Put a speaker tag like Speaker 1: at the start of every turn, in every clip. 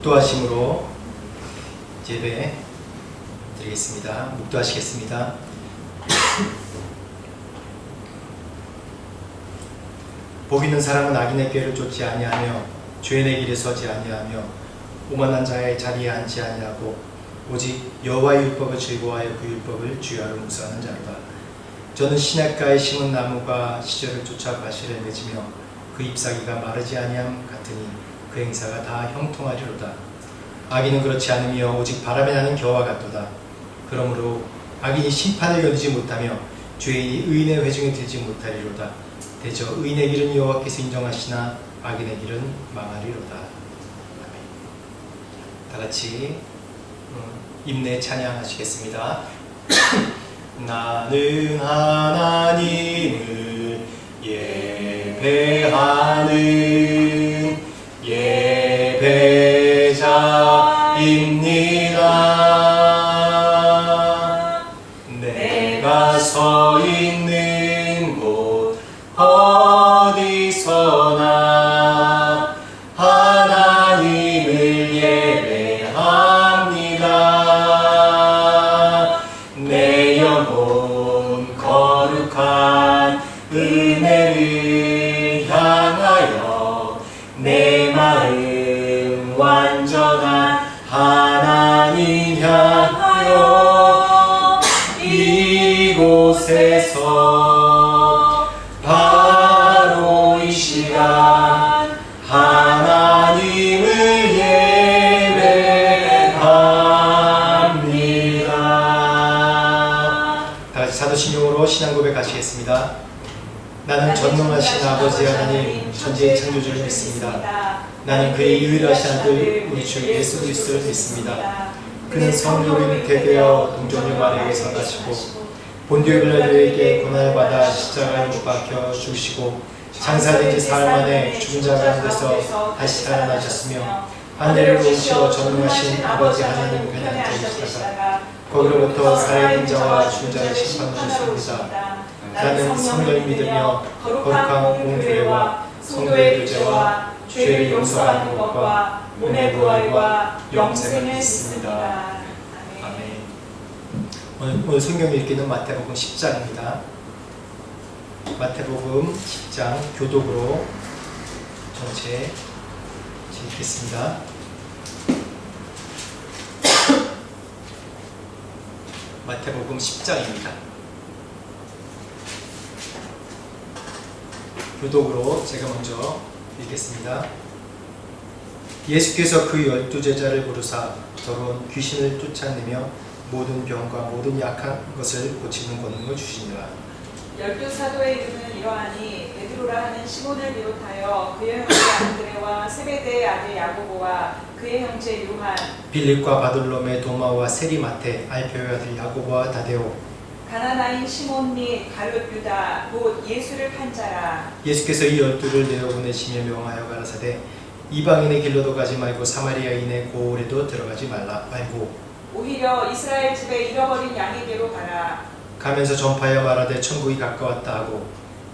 Speaker 1: 묵도하심으로 예배 드리겠습니다. 묵도하시겠습니다. 복 있는 사람은 악인의 꾀를 쫓지 아니하며 죄인의 길에 서지 아니하며 오만한 자의 자리에 앉지 아니하고 오직 여호와의 율법을 즐거워하여 그 율법을 주야로 묵상하는 자로다. 저는 시냇가에 심은 나무가 시절을 쫓아 과실을 맺으며 그 잎사귀가 마르지 아니함 같으니 그 행사가 다 형통하리로다. 악인은 그렇지 않으며 오직 바람에 나는 겨와 같도다. 그러므로 악인이 심판을 견디지 못하며 죄인이 의인의 회중에 들지 못하리로다. 대저 의인의 길은 여호와께서 인정하시나 악인의 길은 망하리로다. 아멘. 다같이 임내 찬양하시겠습니다. 나는 하나님을 예배하는 예배자입니다. 내가 서 있는 곳 어디서나 하나님을 예배합니다. 내 영혼 거룩한 은혜를 향하여 내 마음 완전한 하나님 향하여 이곳에서 바로 이 시간 하나님을 예배합니다. 다같이 사도신경으로 신앙 고백하시겠습니다. 나는 전능하신 아버지 하나님 천지의 창조주를 믿습니다. 나는 그의 유일하신 아들 우리 주 예수 그리스도를 믿습니다. 그는 성령의 잉태되어 동정녀 마리아에서 나시고 본디오 빌라도에게 고난을 받아 십자가에 못 박혀 죽으시고 장사된 지 사흘 만에 죽은 자 가운데서 다시 살아나셨으며 하늘을 오시어 전능하신 아버지 하나님 편에 앉으시다가 거기로부터 살아있는 자와 죽은 자를 심판하셨습니다. 나는 성령을 믿으며 거룩한 공교회와 성도의 교제와 죄를 용서하는 것과 몸의 부활과 영생을 믿습니다. 아멘. 오늘 성경 읽기는 마태복음 10장입니다. 마태복음 10장 교독으로 전체 읽겠습니다. 마태복음 10장입니다. 교독으로 제가 먼저 읽겠습니다. 예수께서 그 12제자를 부르사 더러운 귀신을 쫓아내며 모든 병과 모든 약한 것을 고치는 권능을 주시니라.
Speaker 2: 12사도의 이름은 이러하니 베드로라 하는 시몬을 비롯하여 그의 형제 안드레와 세베대의 아들 야고보와 그의 형제 요한,
Speaker 1: 빌립과 바돌롬의 도마와 세리마테, 알페오의 아들 야고보와 다데오,
Speaker 2: 가나나인 시몬 및 가룟 유다 곧 예수를 판 자라.
Speaker 1: 예수께서 이 12를 내어 보내시며 명하여 가라사대 이방인의 길로도 가지 말고 사마리아인의 고을에도 들어가지 말고
Speaker 2: 오히려 이스라엘 집에 잃어버린 양에게로 가라.
Speaker 1: 가면서 전파하여 말하되 천국이 가까웠다 하고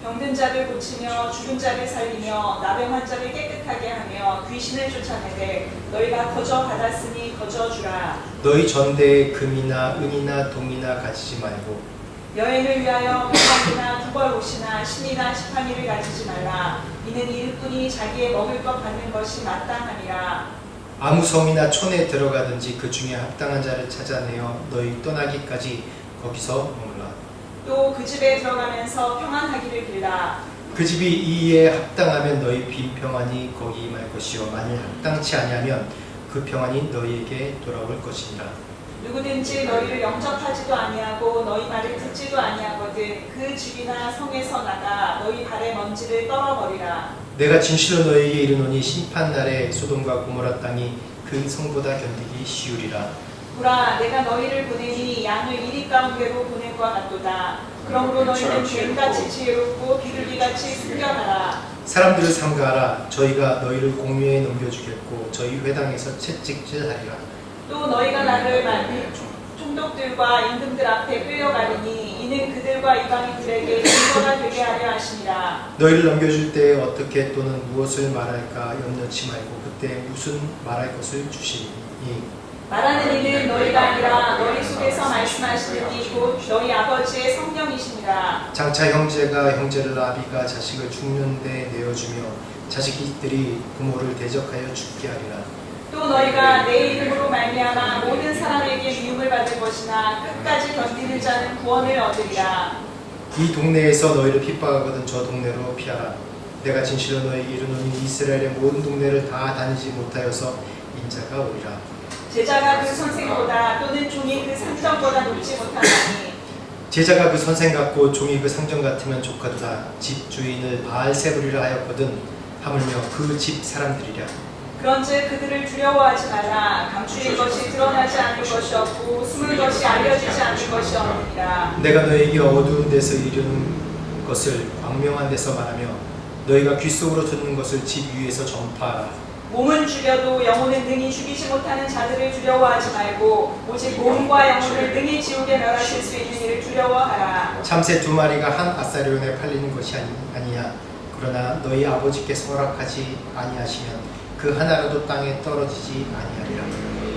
Speaker 2: 병든 자를 고치며 죽은 자를 살리며 나병 환자를 깨끗하게 하며 귀신을 쫓아내되 너희가 거저 받았으니 거저 주라.
Speaker 1: 너희 전대에 금이나 은이나 동이나 가지지 말고
Speaker 2: 여행을 위하여 백방이나 두벌 옷이나 신이나 지팡이를 가지지 말라. 이는 일꾼이 자기의 먹을 것 받는 것이 마땅함이라.
Speaker 1: 아무 성이나 촌에 들어가든지 그 중에 합당한 자를 찾아내어 너희 떠나기까지 거기서 머물라.
Speaker 2: 또 그 집에 들어가면서 평안하기를 빌라.
Speaker 1: 그 집이 이에 합당하면 너희 빈 평안이 거기 임할 것이요 만일 합당치 아니하면 그 평안이 너희에게 돌아올 것이니라.
Speaker 2: 누구든지 너희를 영접하지도 아니하고 너희 말을 듣지도 아니하거든 그 집이나 성에서 나가 너희 발의 먼지를 떨어버리라.
Speaker 1: 내가 진실로 너희에게 이르노니 심판날에 소돔과 고모라 땅이 그 성보다 견디기 쉬우리라.
Speaker 2: 보라, 내가 너희를 보내니 양을 이리 가운데로 보낸 것 같도다. 그러므로 너희는 뱀같이 지혜롭고 비둘기같이 숨겨나라.
Speaker 1: 사람들을 삼가하라. 저희가 너희를 공유에 넘겨주겠고 저희 회당에서 채찍질하리라.
Speaker 2: 또 너희가 나를 총독들과 임금들 앞에 끌려가리니 이는 그들과 이방인들에게 증거가 되게 하려 하심이라.
Speaker 1: 너희를 넘겨줄 때 어떻게 또는 무엇을 말할까 염려치 말고 그때 무슨 말할 것을 주시니
Speaker 2: 말하는 이는 너희가 아니라 너희 속에서 말씀하시는 이 곧 너희 아버지의 성령이시니라.
Speaker 1: 장차 형제가 형제를 아비가 자식을 죽는데 내어주며 자식들이 부모를 대적하여 죽게 하리라.
Speaker 2: 또 너희가 내 이름으로 말미암아 모든 사람에게 미움을 받을 것이나 끝까지 견디는 자는 구원을 얻으리라.
Speaker 1: 이 동네에서 너희를 핍박하거든 저 동네로 피하라. 내가 진실로 너희에게 이르노니 이스라엘의 모든 동네를 다 다니지 못하여서 인자가 오리라.
Speaker 2: 제자가 그 선생보다 또는 종이 그 상전보다 높지 못하나니
Speaker 1: 제자가 그 선생 같고 종이 그 상전 같으면 조카도다. 집 주인을 바알세불이라 하였거든 하물며 그 집 사람들이랴.
Speaker 2: 그런즉 그들을 두려워하지 마라. 감추일 것이 드러나지 않을 것이 없고 숨을 것이 알려지지 않을 것이 없느니라.
Speaker 1: 내가 너희에게 어두운 데서 이르는 것을 광명한 데서 말하며 너희가 귀 속으로 듣는 것을 집 위에서 전파하라.
Speaker 2: 몸은 죽여도 영혼은 능히 죽이지 못하는 자들을 두려워하지 말고 오직 몸과 영혼을 능히 지옥에 멸하실 수 있는 이를 두려워하라.
Speaker 1: 참새 두 마리가 한 아사리온에 팔리는 것이 아니냐. 그러나 너희 아버지께서 허락하지 아니하시면 그 하나라도 땅에 떨어지지 아니하리라.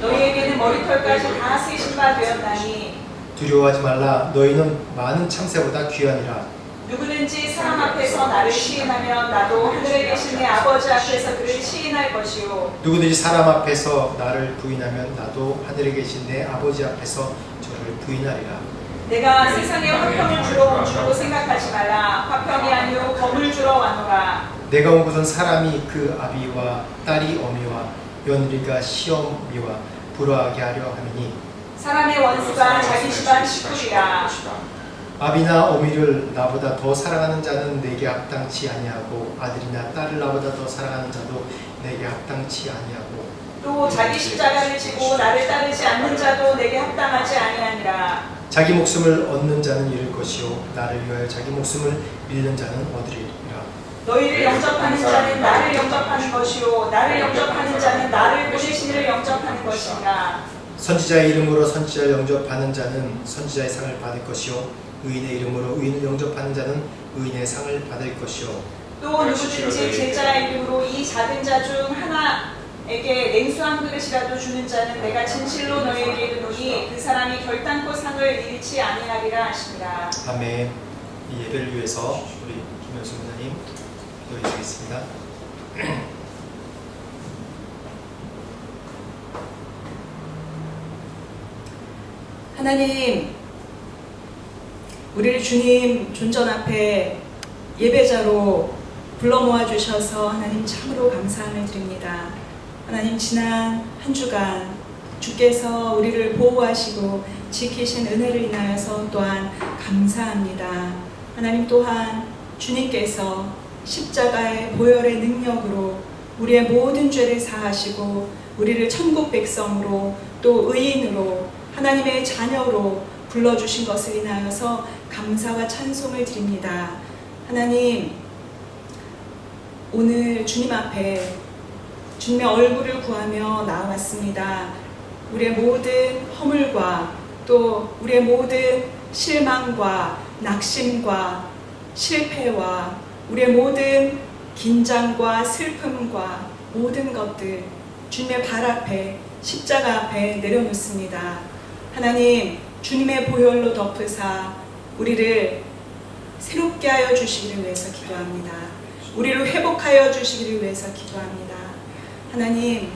Speaker 2: 너희에게는 머리털까지 다 쓰신 바 되었나니
Speaker 1: 두려워하지 말라. 너희는 많은 참새보다 귀하니라.
Speaker 2: 누구든지 사람 앞에서 나를 시인하면 나도 하늘에 계신 내 아버지 앞에서 그를 시인할 것이요
Speaker 1: 누구든지 사람 앞에서 나를 부인하면 나도 하늘에 계신 내 아버지 앞에서 저를 부인하리라.
Speaker 2: 내가 세상에 화평을 주러 온 줄로 생각하지 말라. 화평이 아니요 검을 주러 왔노라.
Speaker 1: 내가 온 곳은 사람이 그 아비와 딸이 어미와 며느리가 시어미와 불화하게 하려 함이니
Speaker 2: 사람의 원수가 자기 집안 식구이라.
Speaker 1: 아비나 어미를 나보다 더 사랑하는 자는 내게 합당치 아니하고 아들이나 딸을 나보다 더 사랑하는 자도 내게 합당치 아니하고
Speaker 2: 또 자기 십자가를 지고 나를 따르지 않는 자도 내게 합당하지 아니하니라.
Speaker 1: 자기 목숨을 얻는 자는 잃을 것이요 나를 위하여 자기 목숨을 잃는 자는 얻으리라.
Speaker 2: 너희를 영접하는 자는 나를 영접하는 것이요 나를 영접하는 자는 나를 보내신 이를 영접하는 것이니라.
Speaker 1: 선지자의 이름으로 선지자를 영접하는 자는 선지자의 상을 받을 것이요 의인의 이름으로 의인을 영접하는 자는 의인의 상을 받을 것이요
Speaker 2: 또 누구든지 제자의 이름으로 이 작은 자 중 하나에게 냉수 한 그릇이라도 주는 자는 내가 진실로 너희에게 이르노니 그 사람이 결단코 상을 잃지 아니하리라 하시니라.
Speaker 1: 아멘. 이 예배를 위해서 우리 김현수 목사님 기도해 주겠습니다.
Speaker 2: 하나님, 우리를 주님 존전 앞에 예배자로 불러 모아 주셔서 하나님 참으로 감사함을 드립니다. 하나님, 지난 한 주간 주께서 우리를 보호하시고 지키신 은혜를 인하여서 또한 감사합니다. 하나님, 또한 주님께서 십자가의 보혈의 능력으로 우리의 모든 죄를 사하시고 우리를 천국 백성으로 또 의인으로 하나님의 자녀로 불러주신 것을 인하여서 감사와 찬송을 드립니다. 하나님, 오늘 주님 앞에 주님의 얼굴을 구하며 나아왔습니다. 우리의 모든 허물과 또 우리의 모든 실망과 낙심과 실패와 우리의 모든 긴장과 슬픔과 모든 것들 주님의 발 앞에 십자가 앞에 내려놓습니다. 하나님, 주님의 보혈로 덮으사 우리를 새롭게 하여 주시기를 위해서 기도합니다. 우리를 회복하여 주시기를 위해서 기도합니다. 하나님,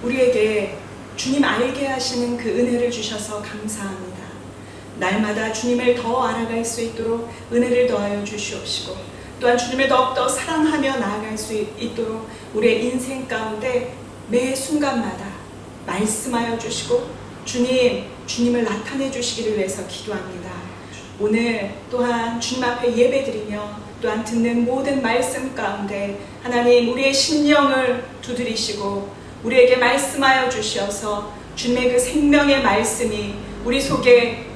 Speaker 2: 우리에게 주님 알게 하시는 그 은혜를 주셔서 감사합니다. 날마다 주님을 더 알아갈 수 있도록 은혜를 더하여 주시옵시고 또한 주님을 더욱더 사랑하며 나아갈 수 있도록 우리의 인생 가운데 매 순간마다 말씀하여 주시고 주님을 나타내 주시기를 위해서 기도합니다. 오늘 또한 주님 앞에 예배드리며 또한 듣는 모든 말씀 가운데 하나님, 우리의 심령을 두드리시고 우리에게 말씀하여 주셔서 주님의 그 생명의 말씀이 우리 속에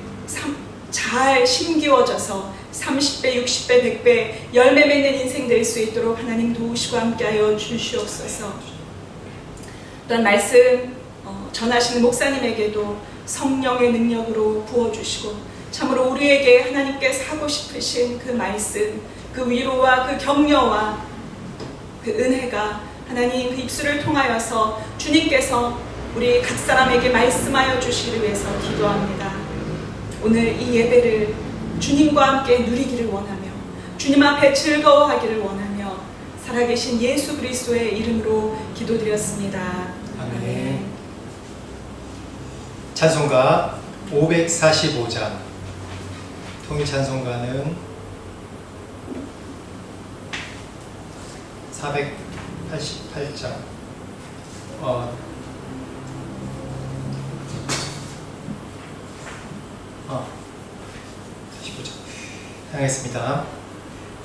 Speaker 2: 잘 심기워져서 30배, 60배, 100배 열매 맺는 인생 될 수 있도록 하나님 도우시고 함께하여 주시옵소서. 또한 말씀 전하시는 목사님에게도 성령의 능력으로 부어주시고 참으로 우리에게 하나님께서 하고 싶으신 그 말씀, 그 위로와 그 격려와 그 은혜가 하나님 그 입술을 통하여서 주님께서 우리 각 사람에게 말씀하여 주시기 위해서 기도합니다. 오늘 이 예배를 주님과 함께 누리기를 원하며 주님 앞에 즐거워하기를 원하며 살아계신 예수 그리스도의 이름으로 기도드렸습니다.
Speaker 1: 아멘. 찬송가 545장, 통일 찬송가는 488장. 다시 보자. 하겠습니다.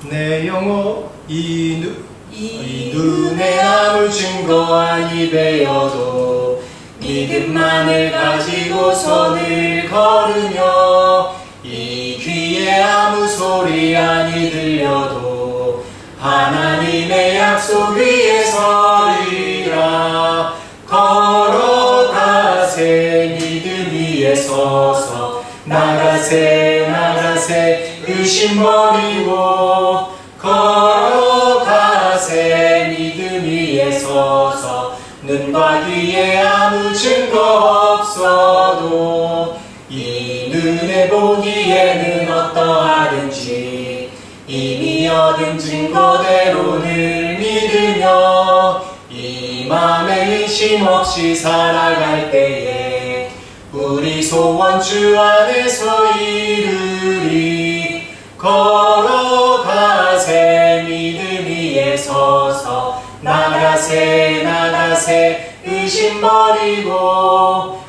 Speaker 1: 내 영혼 이 눈에 아무 증거 아니 되어도 믿음만을 가지고 선을 걸으며 이 귀에 아무 소리 아니 들려도 하나님의 약속 위에 서리라. 걸어가세 믿음 위에 서서 나가세 나가세 의심 버리고 걸어가세 믿음 위에 서서 눈과 귀에 아무 증거 없어도 이 눈에 보기에는 어떠하든지 이미 얻은 증거대로 늘 믿으며 이 맘에 의심 없이 살아갈 때에 우리 소원 주 안에서 이루리. 걸어가세 믿음 위에 서서 나가세 나가세 의심 버리고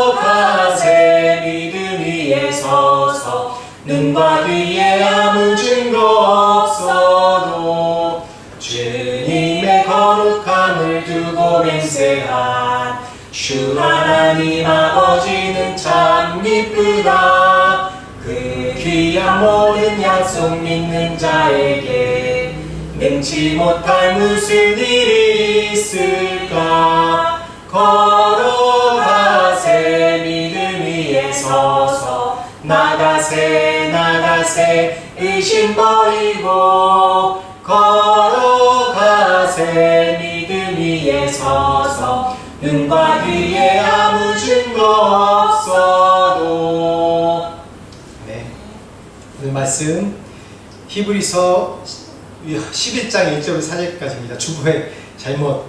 Speaker 1: 걸어가세 믿음 위에 서서 눈과 귀에 아무 증거 없어도 주님의 거룩함을 두고 맹세한 주 하나님 아버지는 참 미쁘다. 그 귀한 모든 약속 믿는 자에게 능치 못할 무슨 일이 있을까. 걸어가세 믿음 위에 서서 나가세 나가세 의심 버리고 걸어가세 믿음 위에 서서 눈과 귀에 아무 증거 없어도. 네, 오늘 말씀 히브리서 11장 1절 4절까지입니다. 중국에 잘못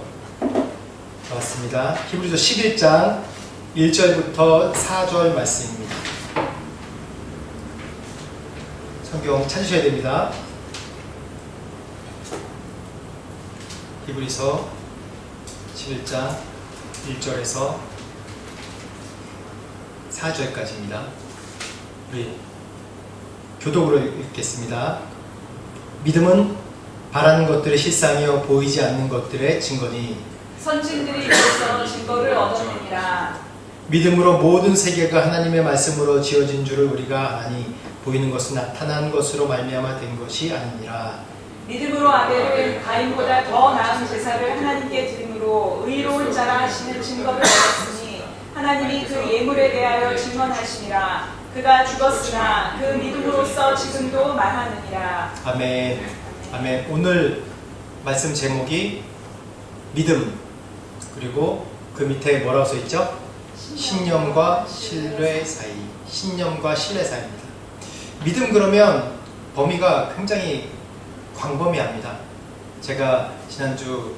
Speaker 1: 나왔습니다. 히브리서 11장 1절부터 4절 말씀입니다. 성경 찾으셔야 됩니다. 히브리서 11장 1절에서 4절까지입니다. 우리 교독으로 읽겠습니다. 믿음은 바라는 것들의 실상이요 보이지 않는 것들의 증거니
Speaker 3: 선진들이 이로써 증거를 얻었느니라.
Speaker 1: 믿음으로 모든 세계가 하나님의 말씀으로 지어진 줄을 우리가 아니 보이는 것은 나타난 것으로 말미암아 된 것이 아니니라.
Speaker 3: 믿음으로 아벨을 가인보다 더 나은 제사를 하나님께 드림으로 의로운 자라 하시는 증거를 얻었으니 하나님이 그 예물에 대하여 증언하시니라. 그가 죽었으나 그 믿음으로써 지금도 말하느니라.
Speaker 1: 아멘. 아멘. 오늘 말씀 제목이 믿음, 그리고 그 밑에 뭐라고 써 있죠? 신념과 신뢰 사이. 신념과 신뢰 사이입니다. 믿음 그러면 범위가 굉장히 광범위합니다. 제가 지난주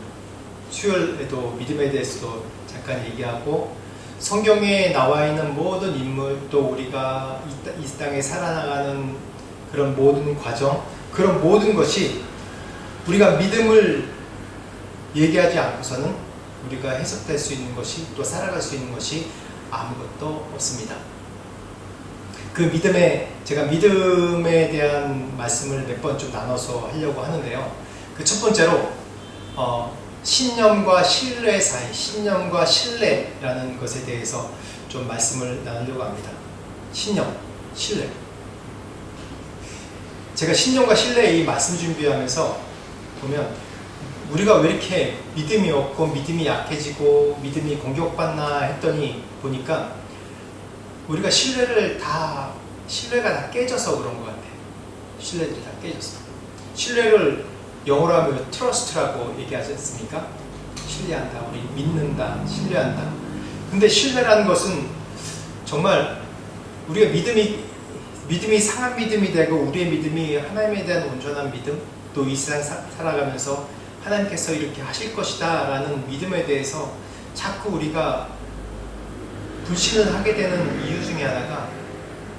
Speaker 1: 수요일에도 믿음에 대해서도 잠깐 얘기하고 성경에 나와 있는 모든 인물, 또 우리가 이 땅에 살아나가는 그런 모든 과정, 그런 모든 것이 우리가 믿음을 얘기하지 않고서는 우리가 해석될 수 있는 것이, 또 살아갈 수 있는 것이 아무것도 없습니다. 그 믿음에, 제가 믿음에 대한 말씀을 몇 번 좀 나눠서 하려고 하는데요. 그 첫 번째로 신념과 신뢰 사이, 신념과 신뢰라는 것에 대해서 좀 말씀을 나누려고 합니다. 신념, 신뢰. 제가 신념과 신뢰 이 말씀 준비하면서 보면 우리가 왜 이렇게 믿음이 없고 믿음이 약해지고 믿음이 공격받나 했더니 보니까 우리가 신뢰가 다 깨져서 그런 것 같아요. 신뢰들이 다 깨져서. 신뢰를 영어로 하면 트러스트라고 얘기하지 않습니까? 신뢰한다, 우리 믿는다, 신뢰한다. 근데 신뢰라는 것은 정말 우리가 믿음이 상한 믿음이 되고 우리의 믿음이 하나님에 대한 온전한 믿음, 또 이 세상 살아가면서 하나님께서 이렇게 하실 것이다 라는 믿음에 대해서 자꾸 우리가 불신을 하게 되는 이유 중에 하나가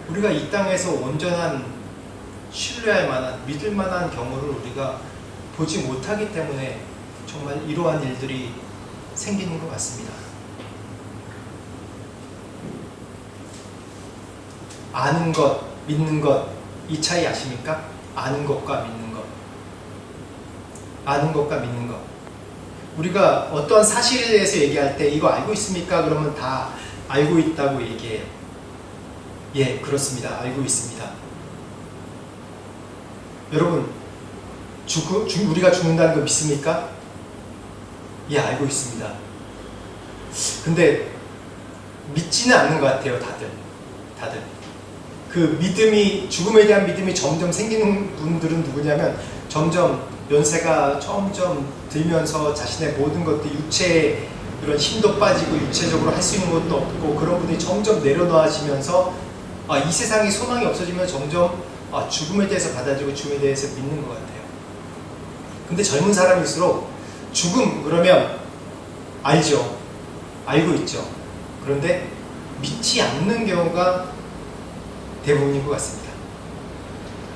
Speaker 1: 우리가 이 땅에서 온전한 신뢰할 만한 믿을 만한 경우를 우리가 보지 못하기 때문에 정말 이러한 일들이 생기는 것 같습니다. 아는 것, 믿는 것, 이 차이 아십니까? 아는 것과 믿는 것. 아는 것과 믿는 것. 우리가 어떠한 사실에 대해서 얘기할 때 이거 알고 있습니까? 그러면 다 알고 있다고 얘기해요. 예, 그렇습니다. 알고 있습니다. 여러분, 우리가 죽는다는 거 믿습니까? 예, 알고 있습니다. 근데 믿지는 않는 것 같아요, 다들. 그 죽음에 대한 믿음이 점점 생기는 분들은 누구냐면 점점 연세가 점점 들면서 자신의 모든 것들, 육체에 이런 힘도 빠지고 육체적으로 할 수 있는 것도 없고 그런 분이 점점 내려놓아지면서 이 세상에 소망이 없어지면 점점 죽음에 대해서 받아들이고 죽음에 대해서 믿는 것 같아요. 근데 젊은 사람일수록 죽음 그러면 알죠. 알고 있죠. 그런데 믿지 않는 경우가 대부분인 것 같습니다.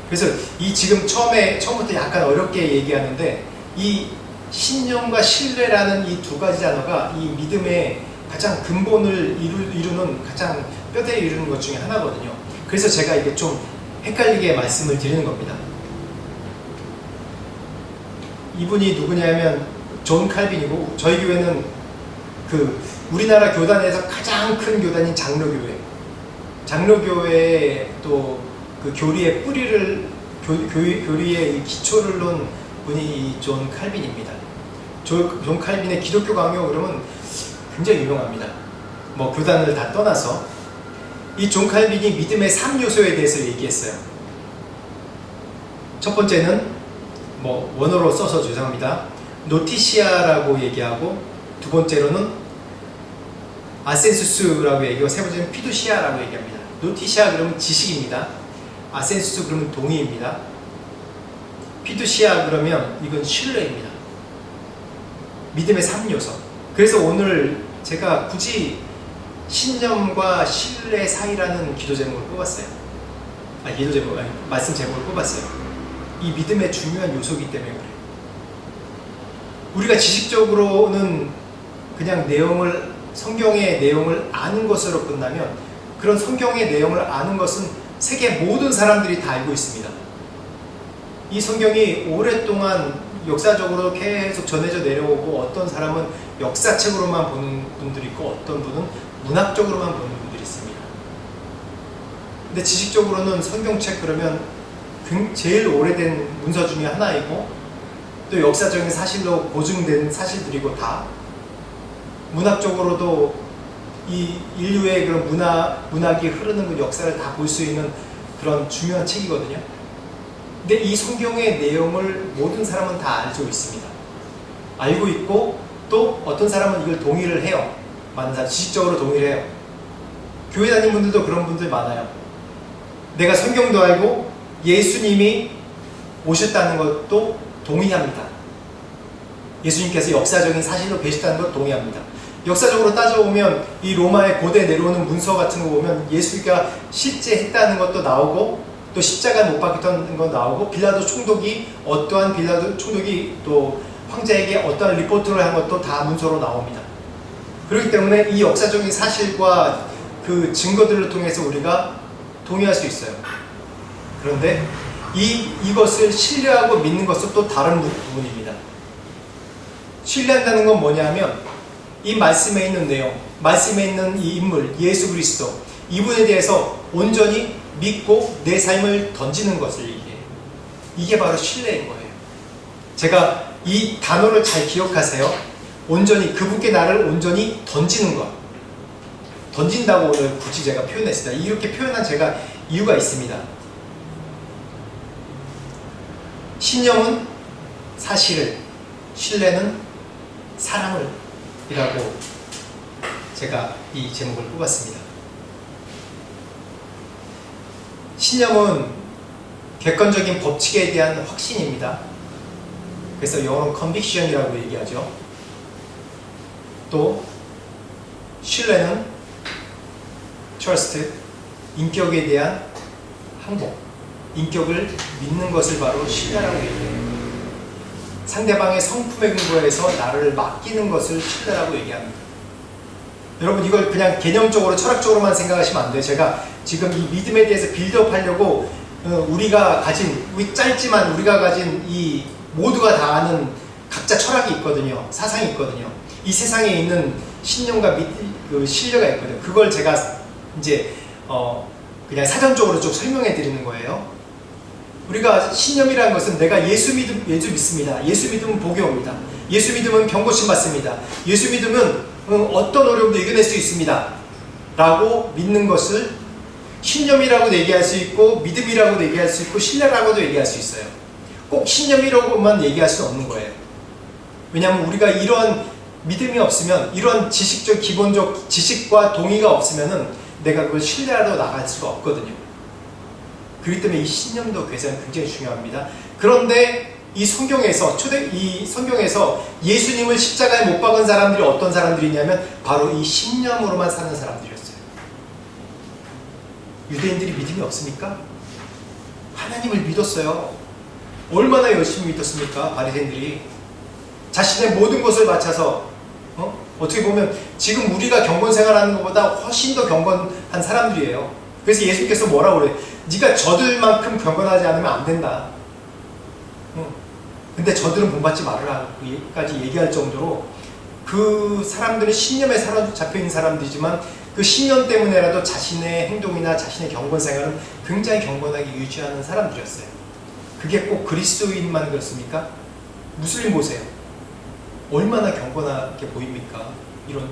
Speaker 1: 그래서 지금 처음부터 약간 어렵게 얘기하는데 이 신념과 신뢰라는 이 두 가지 단어가 이 믿음의 가장 근본을 이루는 가장 뼈대를 이루는 것 중에 하나거든요. 그래서 제가 이게 좀 헷갈리게 말씀을 드리는 겁니다. 이분이 누구냐면 존 칼빈이고 저희 교회는 우리나라 교단에서 가장 큰 교단인 장로교회의 또 그 교리의 뿌리를 교리의 기초를 놓은 분이 이 존 칼빈입니다. 존 칼빈의 기독교 강요 그러면 굉장히 유명합니다. 뭐 교단을 다 떠나서 이 존 칼빈이 믿음의 3요소에 대해서 얘기했어요. 첫 번째는 뭐 원어로 써서 죄송합니다. 노티시아라고 얘기하고 두 번째로는 아센수스라고 얘기하고 세 번째는 피두시아라고 얘기합니다. 노티시아 그러면 지식입니다. 아센수스 그러면 동의입니다. 피두시아 그러면 이건 신뢰입니다. 믿음의 3요소. 그래서 오늘 제가 굳이 신념과 신뢰 사이라는 기도 제목을 뽑았어요. 말씀 제목을 뽑았어요. 이 믿음의 중요한 요소이기 때문에 그래요. 우리가 지식적으로는 그냥 성경의 내용을 아는 것으로 끝나면 그런 성경의 내용을 아는 것은 세계 모든 사람들이 다 알고 있습니다. 이 성경이 오랫동안 역사적으로 계속 전해져 내려오고 어떤 사람은 역사책으로만 보는 분들이 있고 어떤 분은 문학적으로만 보는 분들이 있습니다. 근데 지식적으로는 성경책 그러면 제일 오래된 문서 중에 하나이고 또 역사적인 사실로 보증된 사실들이고 다 문학적으로도 이 인류의 그런 문학이 흐르는 그 역사를 다 볼 수 있는 그런 중요한 책이거든요. 근데 이 성경의 내용을 모든 사람은 다 알고 있습니다. 알고 있고 또 어떤 사람은 이걸 동의를 해요. 많은 사람 지식적으로 동의를 해요. 교회 다니는 분들도 그런 분들 많아요. 내가 성경도 알고 예수님이 오셨다는 것도 동의합니다. 예수님께서 역사적인 사실로 계셨다는 것 동의합니다. 역사적으로 따져보면 이 로마의 고대 내려오는 문서 같은 거 보면 예수가 실제 했다는 것도 나오고 또 십자가 못 박혔다는 거 나오고 빌라도 총독이 또 황제에게 어떠한 리포트를 한 것도 다 문서로 나옵니다. 그렇기 때문에 이 역사적인 사실과 그 증거들을 통해서 우리가 동의할 수 있어요. 그런데 이것을 신뢰하고 믿는 것은 또 다른 부분입니다. 신뢰한다는 건 뭐냐면 이 말씀에 있는 내용, 말씀에 있는 이 인물, 예수 그리스도, 이분에 대해서 온전히 믿고 내 삶을 던지는 것을 얘기해요. 이게 바로 신뢰인 거예요. 제가 이 단어를 잘 기억하세요. 온전히, 그분께 나를 온전히 던지는 것. 던진다고 오늘 굳이 제가 표현했습니다. 이렇게 표현한 제가 이유가 있습니다. 신념은 사실을, 신뢰는 사랑을 이라고 제가 이 제목을 뽑았습니다. 신념은 객관적인 법칙에 대한 확신입니다. 그래서 영어로 conviction이라고 얘기하죠. 또 신뢰는 trust, 인격에 대한 항복, 인격을 믿는 것을 바로 신뢰라고 얘기해요. 상대방의 성품에 근거해서 나를 맡기는 것을 신뢰라고 얘기합니다. 여러분 이걸 그냥 개념적으로 철학적으로만 생각하시면 안 돼요. 제가 지금 이 믿음에 대해서 빌드업하려고 우리가 가진, 짧지만 우리가 가진 이 모두가 다 아는 각자 철학이 있거든요. 사상이 있거든요. 이 세상에 있는 신념과 그 신뢰가 있거든요. 그걸 제가 이제 그냥 사전적으로 좀 설명해 드리는 거예요. 우리가 신념이라는 것은 내가 예수 믿습니다. 예수 믿으면 복이 옵니다. 예수 믿으면 병고침 받습니다. 예수 믿으면 어떤 어려움도 이겨낼 수 있습니다. 라고 믿는 것을 신념이라고도 얘기할 수 있고 믿음이라고도 얘기할 수 있고 신뢰라고도 얘기할 수 있어요. 꼭 신념이라고만 얘기할 수는 없는 거예요. 왜냐하면 우리가 이런 믿음이 없으면, 이런 기본적 지식과 동의가 없으면은 내가 그걸 신뢰하러 나갈 수가 없거든요. 그렇기 때문에 이 신념도 굉장히 중요합니다. 그런데 이 성경에서 예수님을 십자가에 못 박은 사람들이 어떤 사람들이냐면 바로 이 신념으로만 사는 사람들이었어요. 유대인들이 믿음이 없습니까? 하나님을 믿었어요. 얼마나 열심히 믿었습니까? 바리새인들이 자신의 모든 것을 바쳐서 어떻게 보면 지금 우리가 경건 생활하는 것보다 훨씬 더 경건한 사람들이에요. 그래서 예수님께서 뭐라고 그래요? 네가 저들만큼 경건하지 않으면 안 된다. 근데 저들은 본받지 말으라까지 얘기할 정도로 그 사람들은 신념에 사로잡혀 있는 사람들이지만 그 신념 때문에라도 자신의 행동이나 자신의 경건 생활은 굉장히 경건하게 유지하는 사람들이었어요. 그게 꼭 그리스도인만 그렇습니까? 무슬림 보세요. 얼마나 경건하게 보입니까? 이런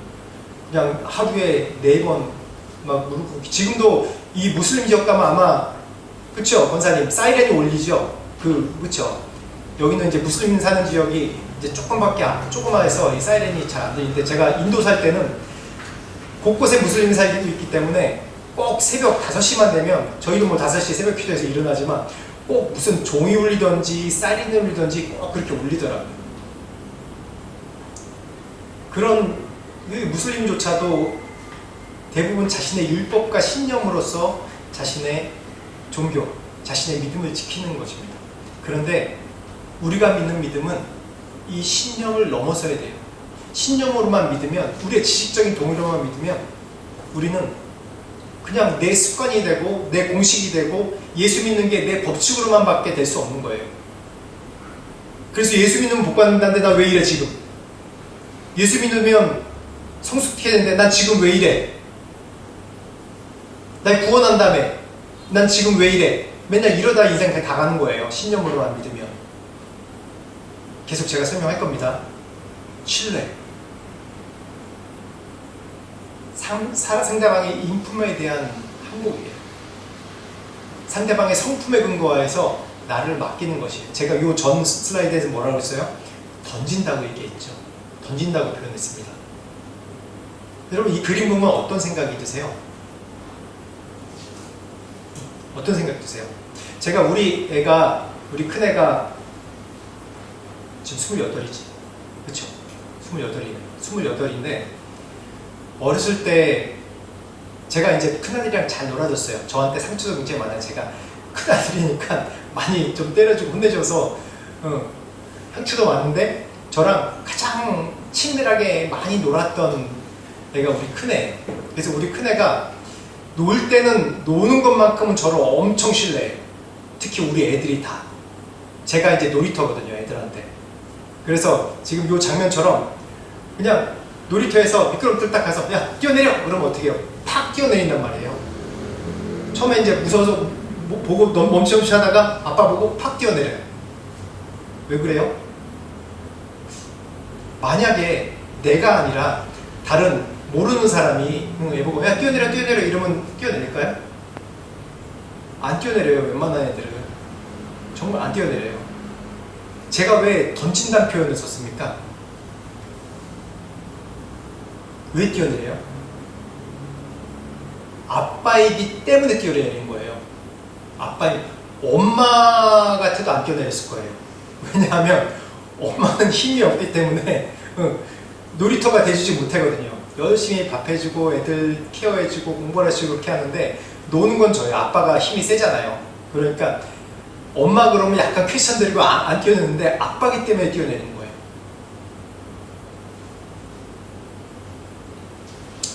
Speaker 1: 그냥 하루에 4번 막 무릎 꿇기. 지금도 이 무슬림 지역 가면 아마 그쵸 권사님 사이렌이 울리죠. 그쵸. 여기는 이제 무슬림 사는 지역이 이제 조그마해서 이 사이렌이 잘 안 들리는데 제가 인도 살 때는 곳곳에 무슬림이 살고 있기 때문에 꼭 새벽 5시만 되면 저희도 뭐 5시 새벽 기도에서 일어나지만 꼭 무슨 종이 울리던지 사이렌이 울리던지 꼭 그렇게 울리더라고요. 그런 무슬림조차도 대부분 자신의 율법과 신념으로서 자신의 종교, 자신의 믿음을 지키는 것입니다. 그런데 우리가 믿는 믿음은 이 신념을 넘어서야 돼요. 신념으로만 믿으면, 우리의 지식적인 동의로만 믿으면 우리는 그냥 내 습관이 되고 내 공식이 되고 예수 믿는 게 내 법칙으로만 밖에 될 수 없는 거예요. 그래서 예수 믿으면 복 받는다는데 나 왜 이래 지금? 예수 믿으면 성숙해야 되는데 난 지금 왜 이래? 날 구원한다며 난 지금 왜 이래? 맨날 이러다 인생 다 가는 거예요. 신념으로만 믿으면. 계속 제가 설명할 겁니다. 신뢰. 상대방의 인품에 대한 항복이에요. 상대방의 성품에 근거해서 나를 맡기는 것이에요. 제가 이 전 슬라이드에서 뭐라고 했어요? 던진다고 얘기했죠. 던진다고 표현했습니다. 여러분 이 그림 보면 어떤 생각이 드세요? 어떤 생각 드세요? 제가 우리 큰애가 지금 28이지. 그쵸? 28인데 어렸을 때 제가 이제 큰아들이랑 잘 놀아줬어요. 저한테 상처도 굉장히 많아요. 제가 큰아들이니까 많이 좀 때려주고 혼내줘서 상처도 많은데 저랑 가장 친밀하게 많이 놀았던 애가 우리 큰애. 그래서 우리 큰애가 놀 때는 노는 것만큼은 저를 엄청 신뢰해요. 특히 우리 애들이 다. 제가 이제 놀이터거든요, 애들한테. 그래서 지금 이 장면처럼 그냥 놀이터에서 미끄럼틀 딱 가서 야 뛰어내려! 그러면 어떻게 해요? 팍 뛰어내린단 말이에요. 처음에 이제 무서워서 보고 멈춰멈춰 하다가 아빠 보고 팍 뛰어내려요. 왜 그래요? 만약에 내가 아니라 다른 모르는 사람이 애보고 야 뛰어내려 뛰어내려 이러면 뛰어내릴까요? 안 뛰어내려요. 웬만한 애들은 정말 안 뛰어내려요. 제가 왜 던진다는 표현을 썼습니까? 왜 뛰어내려요? 아빠이기 때문에 뛰어내리는 거예요. 엄마 같아도 안 뛰어내렸을 거예요. 왜냐하면 엄마는 힘이 없기 때문에 놀이터가 돼주지 못하거든요. 열심히 밥 해주고 애들 케어해주고 공부를 해주고 그렇게 하는데 노는 건 저예요. 아빠가 힘이 세잖아요. 그러니까 엄마 그러면 약간 퀘스천 드리고 안 뛰어내는데 아빠기 때문에 뛰어내리는 거예요.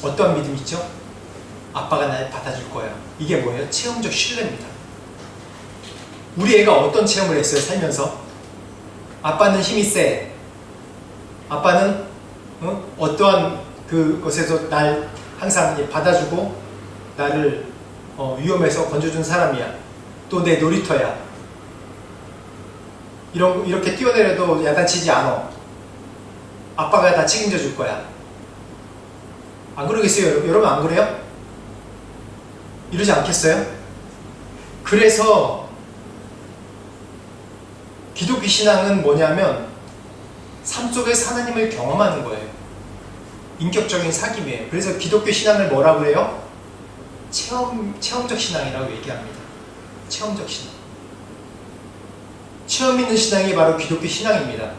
Speaker 1: 어떠한 믿음 있죠? 아빠가 날 받아줄 거야. 이게 뭐예요? 체험적 신뢰입니다. 우리 애가 어떤 체험을 했어요? 살면서 아빠는 힘이 세. 아빠는 어떠한 그것에서 날 항상 받아주고 나를 위험에서 건져준 사람이야. 또 내 놀이터야. 이렇게 뛰어내려도 야단치지 않아. 아빠가 다 책임져 줄 거야. 안 그러겠어요? 여러분 안 그래요? 이러지 않겠어요? 그래서 기독교 신앙은 뭐냐면 삶 속에서 하나님을 경험하는 거예요. 인격적인 사귐이에요. 그래서 기독교 신앙을 뭐라고 해요? 체험적 신앙이라고 얘기합니다. 체험적 신앙. 체험 있는 신앙이 바로 기독교 신앙입니다.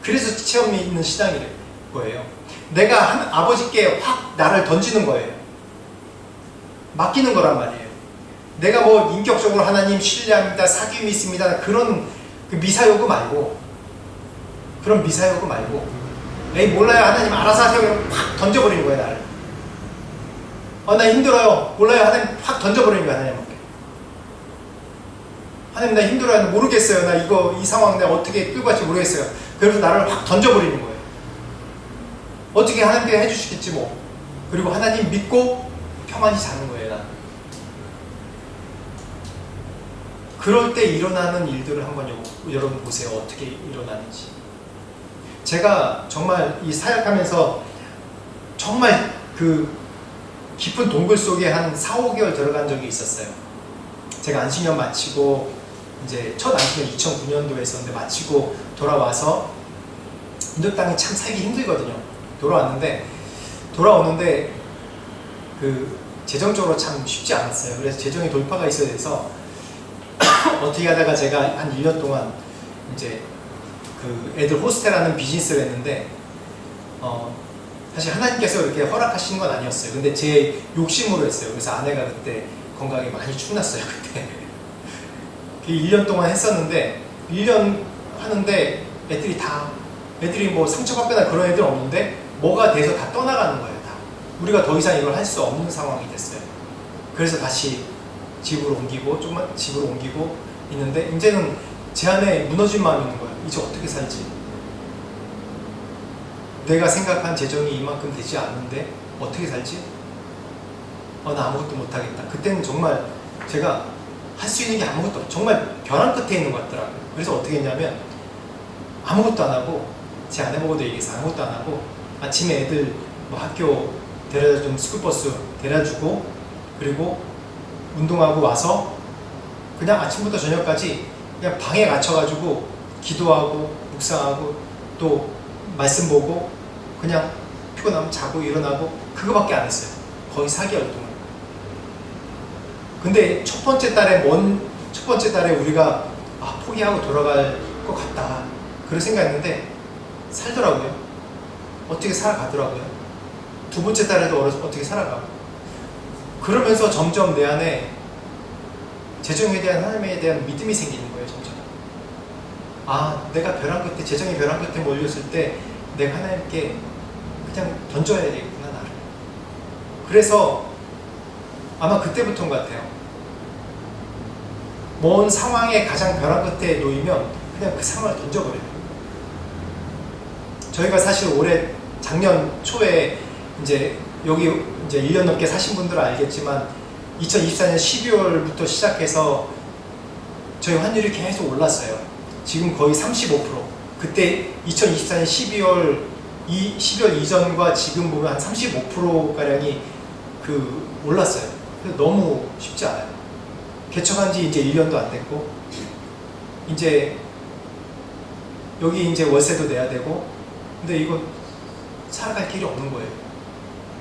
Speaker 1: 그래서 체험 있는 신앙이 거예요. 내가 아버지께 확 나를 던지는 거예요. 맡기는 거란 말이에요. 내가 뭐 인격적으로 하나님 신뢰합니다, 사귐이 있습니다, 그런 미사여구 말고, 에이 몰라요 하나님 알아서 하세요. 확 던져버리는 거예요. 나를. 나 힘들어요. 몰라요 하나님. 확 던져버리는 거예요. 하나님한테. 하나님 나 힘들어요. 모르겠어요. 나 이 상황 내가 어떻게 끌고 갈지 모르겠어요. 그래서 나를 확 던져버리는 거예요. 어떻게 하나님께 해주시겠지 뭐. 그리고 하나님 믿고 평안히 자는 거예요. 난. 그럴 때 일어나는 일들을 한번 여러분 보세요. 어떻게 일어나는지. 제가 정말 이 사역하면서 정말 그 깊은 동굴 속에 한 4, 5개월 들어간 적이 있었어요. 제가 안식년 마치고 이제 첫 안식년 2009년도에 했었는데 마치고 돌아와서 인도 땅이 참 살기 힘들거든요. 돌아오는데 그 재정적으로 참 쉽지 않았어요. 그래서 재정의 돌파가 있어야 돼서 어떻게 하다가 제가 한 1년 동안 이제 그 애들 호스텔하는 비즈니스를 했는데 사실 하나님께서 이렇게 허락하신 건 아니었어요. 근데 제 욕심으로 했어요. 그래서 아내가 그때 건강이 많이 축났어요. 그때 1년 동안 했었는데 1년 하는데 애들이 뭐 상처받거나 그런 애들 없는데 뭐가 돼서 다 떠나가는 거예요. 다. 우리가 더 이상 이걸 할 수 없는 상황이 됐어요. 그래서 다시 집으로 옮기고 있는데 이제는 제 안에 무너진 마음이 있는 거예요. 이제 어떻게 살지? 내가 생각한 재정이 이만큼 되지 않는데 어떻게 살지? 나 아무것도 못하겠다. 그때는 정말 제가 할 수 있는 게 아무것도 없어요. 정말 벼랑 끝에 있는 것 같더라고요. 그래서 어떻게 했냐면 아무것도 안 하고 제 아내보고도 얘기해서 아무것도 안 하고 아침에 애들 뭐 학교 데려다주면 스쿨버스 데려주고 그리고 운동하고 와서 그냥 아침부터 저녁까지 그냥 방에 갇혀가지고 기도하고 묵상하고 또 말씀 보고 그냥 피곤하면 자고 일어나고 그거밖에 안 했어요. 거의 4개월 동안. 근데 첫 번째 달에 우리가 포기하고 돌아갈 것 같다 그런 생각했는데 살더라고요. 어떻게 살아가더라고요. 두 번째 달에도 어떻게 살아가. 그러면서 점점 내 안에 재정에 대한 하나님에 대한 믿음이 생기는 거예요. 점점. 내가 재정의 벼랑 끝에 몰렸을 때 내가 하나님께 그냥 던져야 되겠구나 나를. 그래서 아마 그때부터인 것 같아요. 먼 상황에 가장 벼랑 끝에 놓이면 그냥 그 상황을 던져버려요. 저희가 사실 작년 초에 이제 여기 이제 1년 넘게 사신 분들은 알겠지만 2024년 12월부터 시작해서 저희 환율이 계속 올랐어요. 지금 거의 35%. 그때 2024년 12월 이 12월 이전과 지금 보면 한 35%가량이 올랐어요. 그래서 너무 쉽지 않아요. 개척한 지 이제 1년도 안 됐고, 이제 여기 이제 월세도 내야 되고, 근데 이거 살아갈 길이 없는 거예요.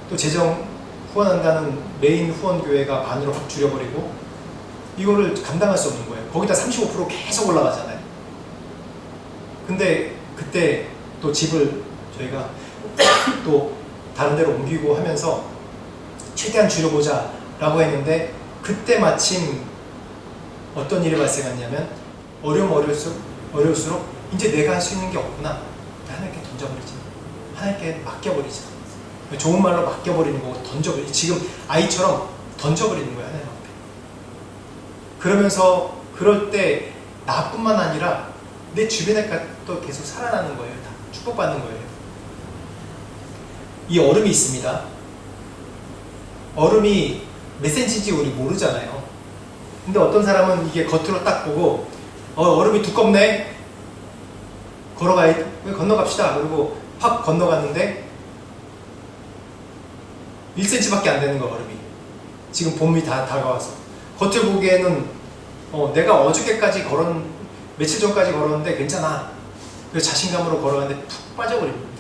Speaker 1: 또 재정 후원한다는 메인 후원교회가 반으로 확 줄여버리고, 이거를 감당할 수 없는 거예요. 거기다 35% 계속 올라가잖아요. 근데 그때 또 집을 저희가 또 다른 데로 옮기고 하면서 최대한 줄여보자 라고 했는데, 그때 마침 어떤 일이 발생했냐면, 어려울수록 이제 내가 할 수 있는 게 없구나, 하나님께 던져버리자, 하나님께 맡겨버리자. 좋은 말로 맡겨버리는 거고, 던져버리자. 지금 아이처럼 던져버리는 거야, 하나님 앞에. 그러면서 그럴 때 나뿐만 아니라 내 주변에 또 계속 살아나는 거예요. 다 축복받는 거예요. 이 얼음이 있습니다. 얼음이 몇 센치인지 우리 모르잖아요. 근데 어떤 사람은 이게 겉으로 딱 보고 얼음이 두껍네, 건너갑시다. 그리고 확 건너갔는데 1cm밖에 안 되는 거, 얼음이. 지금 봄이 다 다가와서 겉을 보기에는 내가 어저께까지 며칠 전까지 걸었는데 괜찮아, 그 자신감으로 걸어갔는데 푹 빠져버립니다.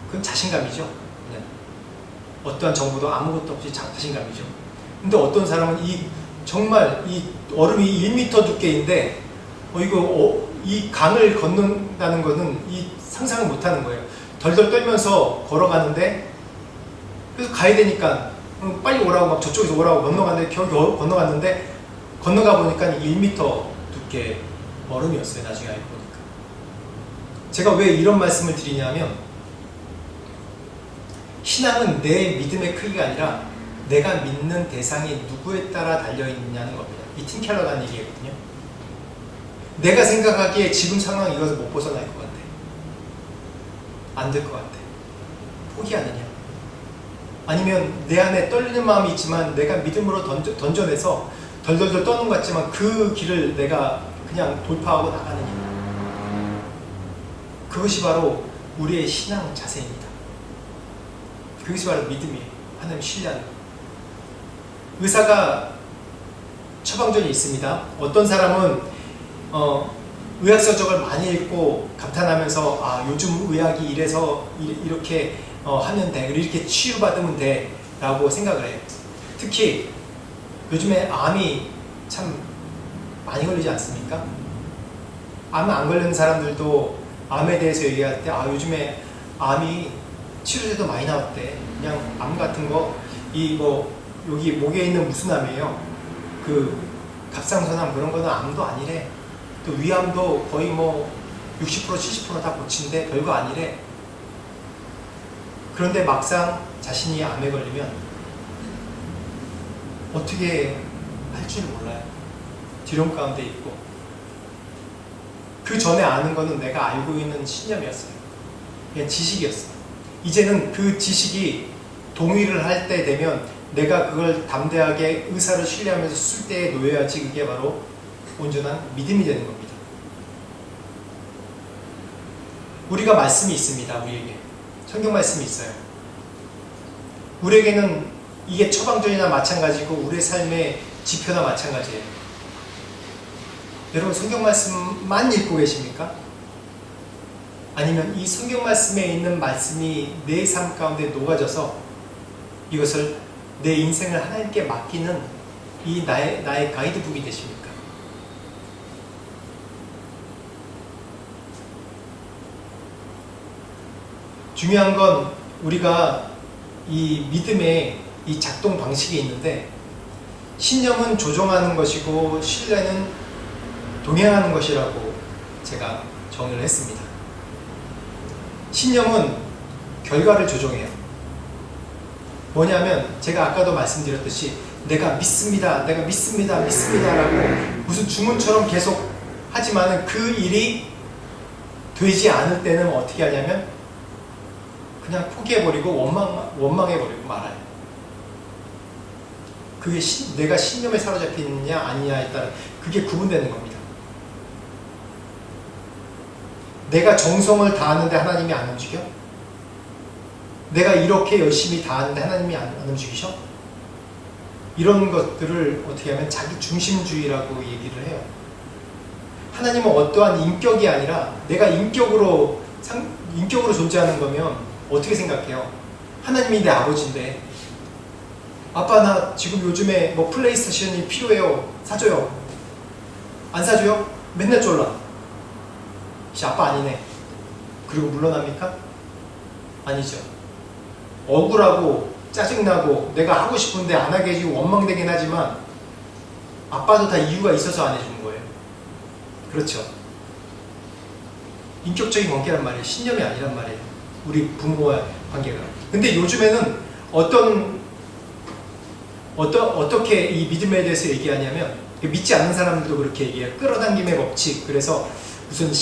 Speaker 1: 그건 자신감이죠. 그냥 어떠한 정보도 아무것도 없이 자신감이죠. 근데 어떤 사람은 정말 이 얼음이 1m 두께인데 이 강을 걷는다는 거는 상상을 못하는 거예요. 덜덜 떨면서 걸어가는데, 그래서 가야 되니까 빨리 오라고 막 저쪽에서 오라고 건너갔는데, 겨우 건너갔는데, 건너가 보니까 1m 두께 얼음이었어요. 나중에 알고 보니까. 제가 왜 이런 말씀을 드리냐면, 신앙은 내 믿음의 크기가 아니라 내가 믿는 대상이 누구에 따라 달려있느냐는 겁니다. 이 팀 켈러라는 얘기거든요. 내가 생각하기에 지금 상황 이것을 못 벗어날 것 같아, 안 될 것 같아, 포기하느냐, 아니면 내 안에 떨리는 마음이 있지만 내가 믿음으로 던져내서 덜덜덜 떠는 것 같지만 그 길을 내가 그냥 돌파하고 나가느냐. 그것이 바로 우리의 신앙 자세입니다. 그것이 바로 믿음이에요. 하나님 신뢰하는 것. 의사가 처방전이 있습니다. 어떤 사람은 의학서적을 많이 읽고 감탄하면서 요즘 의학이 이래서 이렇게 하면 돼, 이렇게 치유받으면 돼 라고 생각을 해요. 특히 요즘에 암이 참 많이 걸리지 않습니까? 암 안 걸리는 사람들도 암에 대해서 얘기할 때 요즘에 암이 치료제도 많이 나왔대. 그냥 암 같은 거 여기 목에 있는 무슨 암이에요? 갑상선암 그런 거는 암도 아니래. 또 위암도 거의 60% 70% 다 고친대. 별거 아니래. 그런데 막상 자신이 암에 걸리면 어떻게 할 줄 몰라요. 두려움 가운데 있고. 그 전에 아는 거는 내가 알고 있는 신념이었어요. 그냥 지식이었어요. 이제는 그 지식이 동의를 할 때 되면 내가 그걸 담대하게 의사를 신뢰하면서 쓸 때에 놓여야지 그게 바로 온전한 믿음이 되는 겁니다. 우리가 말씀이 있습니다. 우리에게 성경 말씀이 있어요. 우리에게는 이게 처방전이나 마찬가지고 우리의 삶의 지표나 마찬가지예요. 여러분 성경 말씀만 읽고 계십니까? 아니면 이 성경 말씀에 있는 말씀이 내 삶 가운데 녹아져서 이것을 내 인생을 하나님께 맡기는 이 나의 가이드북이 되십니까? 중요한 건 우리가 이 믿음의 이 작동 방식이 있는데, 신념은 조종하는 것이고 신뢰는 동행하는 것이라고 제가 정의를 했습니다. 신념은 결과를 조종해요. 뭐냐면 제가 아까도 말씀드렸듯이 내가 믿습니다, 내가 믿습니다, 믿습니다라고 무슨 주문처럼 계속 하지만은 그 일이 되지 않을 때는 어떻게 하냐면 그냥 포기해버리고 원망해버리고 말아요. 그게 내가 신념에 사로잡히느냐 아니냐에 따라 그게 구분되는 겁니다. 내가 정성을 다하는데 하나님이 안 움직여? 내가 이렇게 열심히 다하는데 하나님이 안 움직이셔? 이런 것들을 어떻게 하면 자기 중심주의라고 얘기를 해요. 하나님은 어떠한 인격이 아니라 내가 인격으로 존재하는 거면 어떻게 생각해요? 하나님이 내 아버지인데, 아빠 나 지금 요즘에 뭐 플레이스테이션이 필요해요. 사줘요. 안 사줘요? 맨날 쫄라. 아빠 아니네. 그리고 물러납니까? 아니죠. 억울하고 짜증나고 내가 하고 싶은데 안 하게 해주고 원망되긴 하지만 아빠도 다 이유가 있어서 안 해주는 거예요. 그렇죠. 인격적인 관계란 말이에요. 신념이 아니란 말이에요. 우리 부모와의 관계가. 근데 요즘에는 어떻게 이 믿음에 대해서 얘기하냐면, 믿지 않는 사람들도 그렇게 얘기해요. 끌어당김의 법칙. 그래서 무슨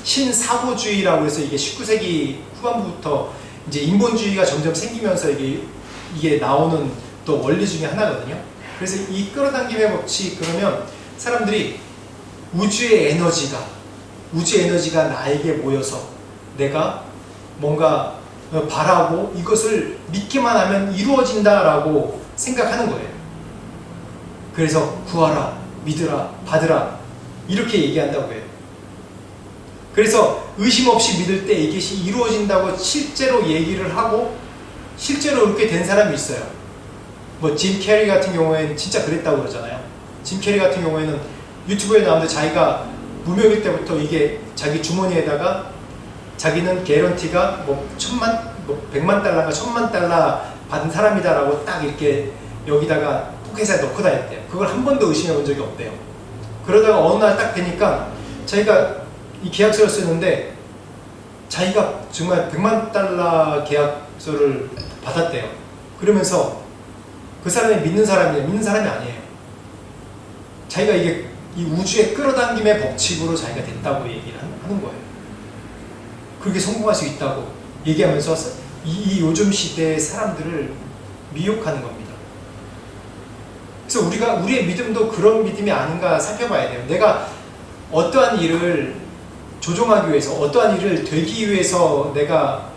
Speaker 1: 신사고주의라고 해서 이게 19세기 후반부부터 이제 인본주의가 점점 생기면서 이게 나오는 또 원리 중에 하나거든요. 그래서 이 끌어당김의 법칙, 그러면 사람들이 우주의 에너지가 나에게 모여서 내가 뭔가 바라고 이것을 믿기만 하면 이루어진다라고 생각하는 거예요. 그래서 구하라, 믿으라, 받으라 이렇게 얘기한다고 해요. 그래서 의심 없이 믿을 때 이것이 이루어진다고 실제로 얘기를 하고 실제로 그렇게 된 사람이 있어요. 뭐 짐 캐리 같은 경우에는 진짜 그랬다고 그러잖아요. 짐 캐리 같은 경우에는 유튜브에 나오는데 자기가 무명일 때부터 이게 자기 주머니에다가 자기는 개런티가 뭐 100만 달러인가 1000만 달러 받은 사람이다라고 딱 이렇게 여기다가 포켓에 넣고 다녔대요. 그걸 한 번도 의심해 본 적이 없대요. 그러다가 어느 날 딱 되니까 자기가 이 계약서를 쓰는데 자기가 정말 100만 달러 계약서를 받았대요. 그러면서 그 사람이 믿는 사람이 아니에요. 자기가 이게 이 우주의 끌어당김의 법칙으로 자기가 됐다고 얘기를 하는 거예요. 그렇게 성공할 수 있다고 얘기하면서 이 요즘 시대의 사람들을 미혹하는 겁니다. 그래서 우리의 믿음도 그런 믿음이 아닌가 살펴봐야 돼요. 내가 어떠한 일을 조종하기 위해서, 어떠한 일을 되기 위해서 내가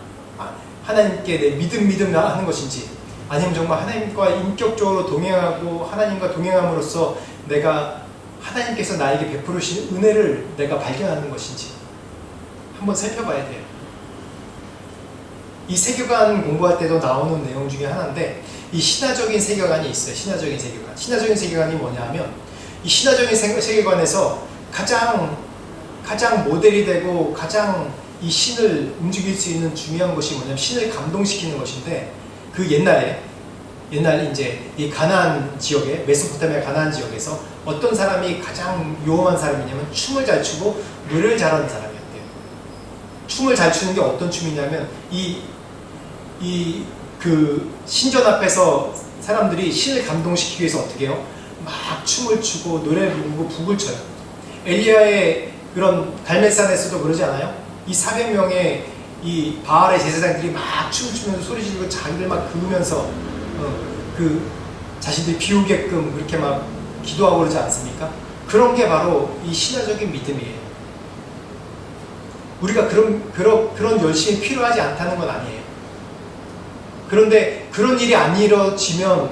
Speaker 1: 하나님께 내 믿음 하는 것인지, 아니면 정말 하나님과 인격적으로 동행하고 하나님과 동행함으로써 내가 하나님께서 나에게 베푸르신 은혜를 내가 발견하는 것인지 한번 살펴봐야 돼요. 이 세계관 공부할 때도 나오는 내용 중에 하나인데, 이 신화적인 세계관이 있어요. 신화적인 세계관이 뭐냐 하면, 이 신화적인 세계관에서 가장 모델이 되고 가장 이 신을 움직일 수 있는 중요한 것이 뭐냐면 신을 감동시키는 것인데, 그 옛날 이제 이 가나안 지역에, 메소포타미아 가나안 지역에서 어떤 사람이 가장 요험한 사람이냐면 춤을 잘 추고 노래를 잘하는 사람이었대요. 춤을 잘 추는 게 어떤 춤이냐면 그 신전 앞에서 사람들이 신을 감동시키기 위해서 어떻게 해요? 막 춤을 추고 노래를 부르고 북을 쳐요. 엘리야의 그런 갈멜산에서도 그러지 않아요? 이 400명의 이 바알의 제사장들이 막 춤을 추면서 소리 지르고 자기를 막 그으면서 그 자신들이 비우게끔 그렇게 막 기도하고 그러지 않습니까? 그런 게 바로 이 신화적인 믿음이에요. 우리가 그런 열심이 필요하지 않다는 건 아니에요. 그런데 그런 일이 안 이루어지면,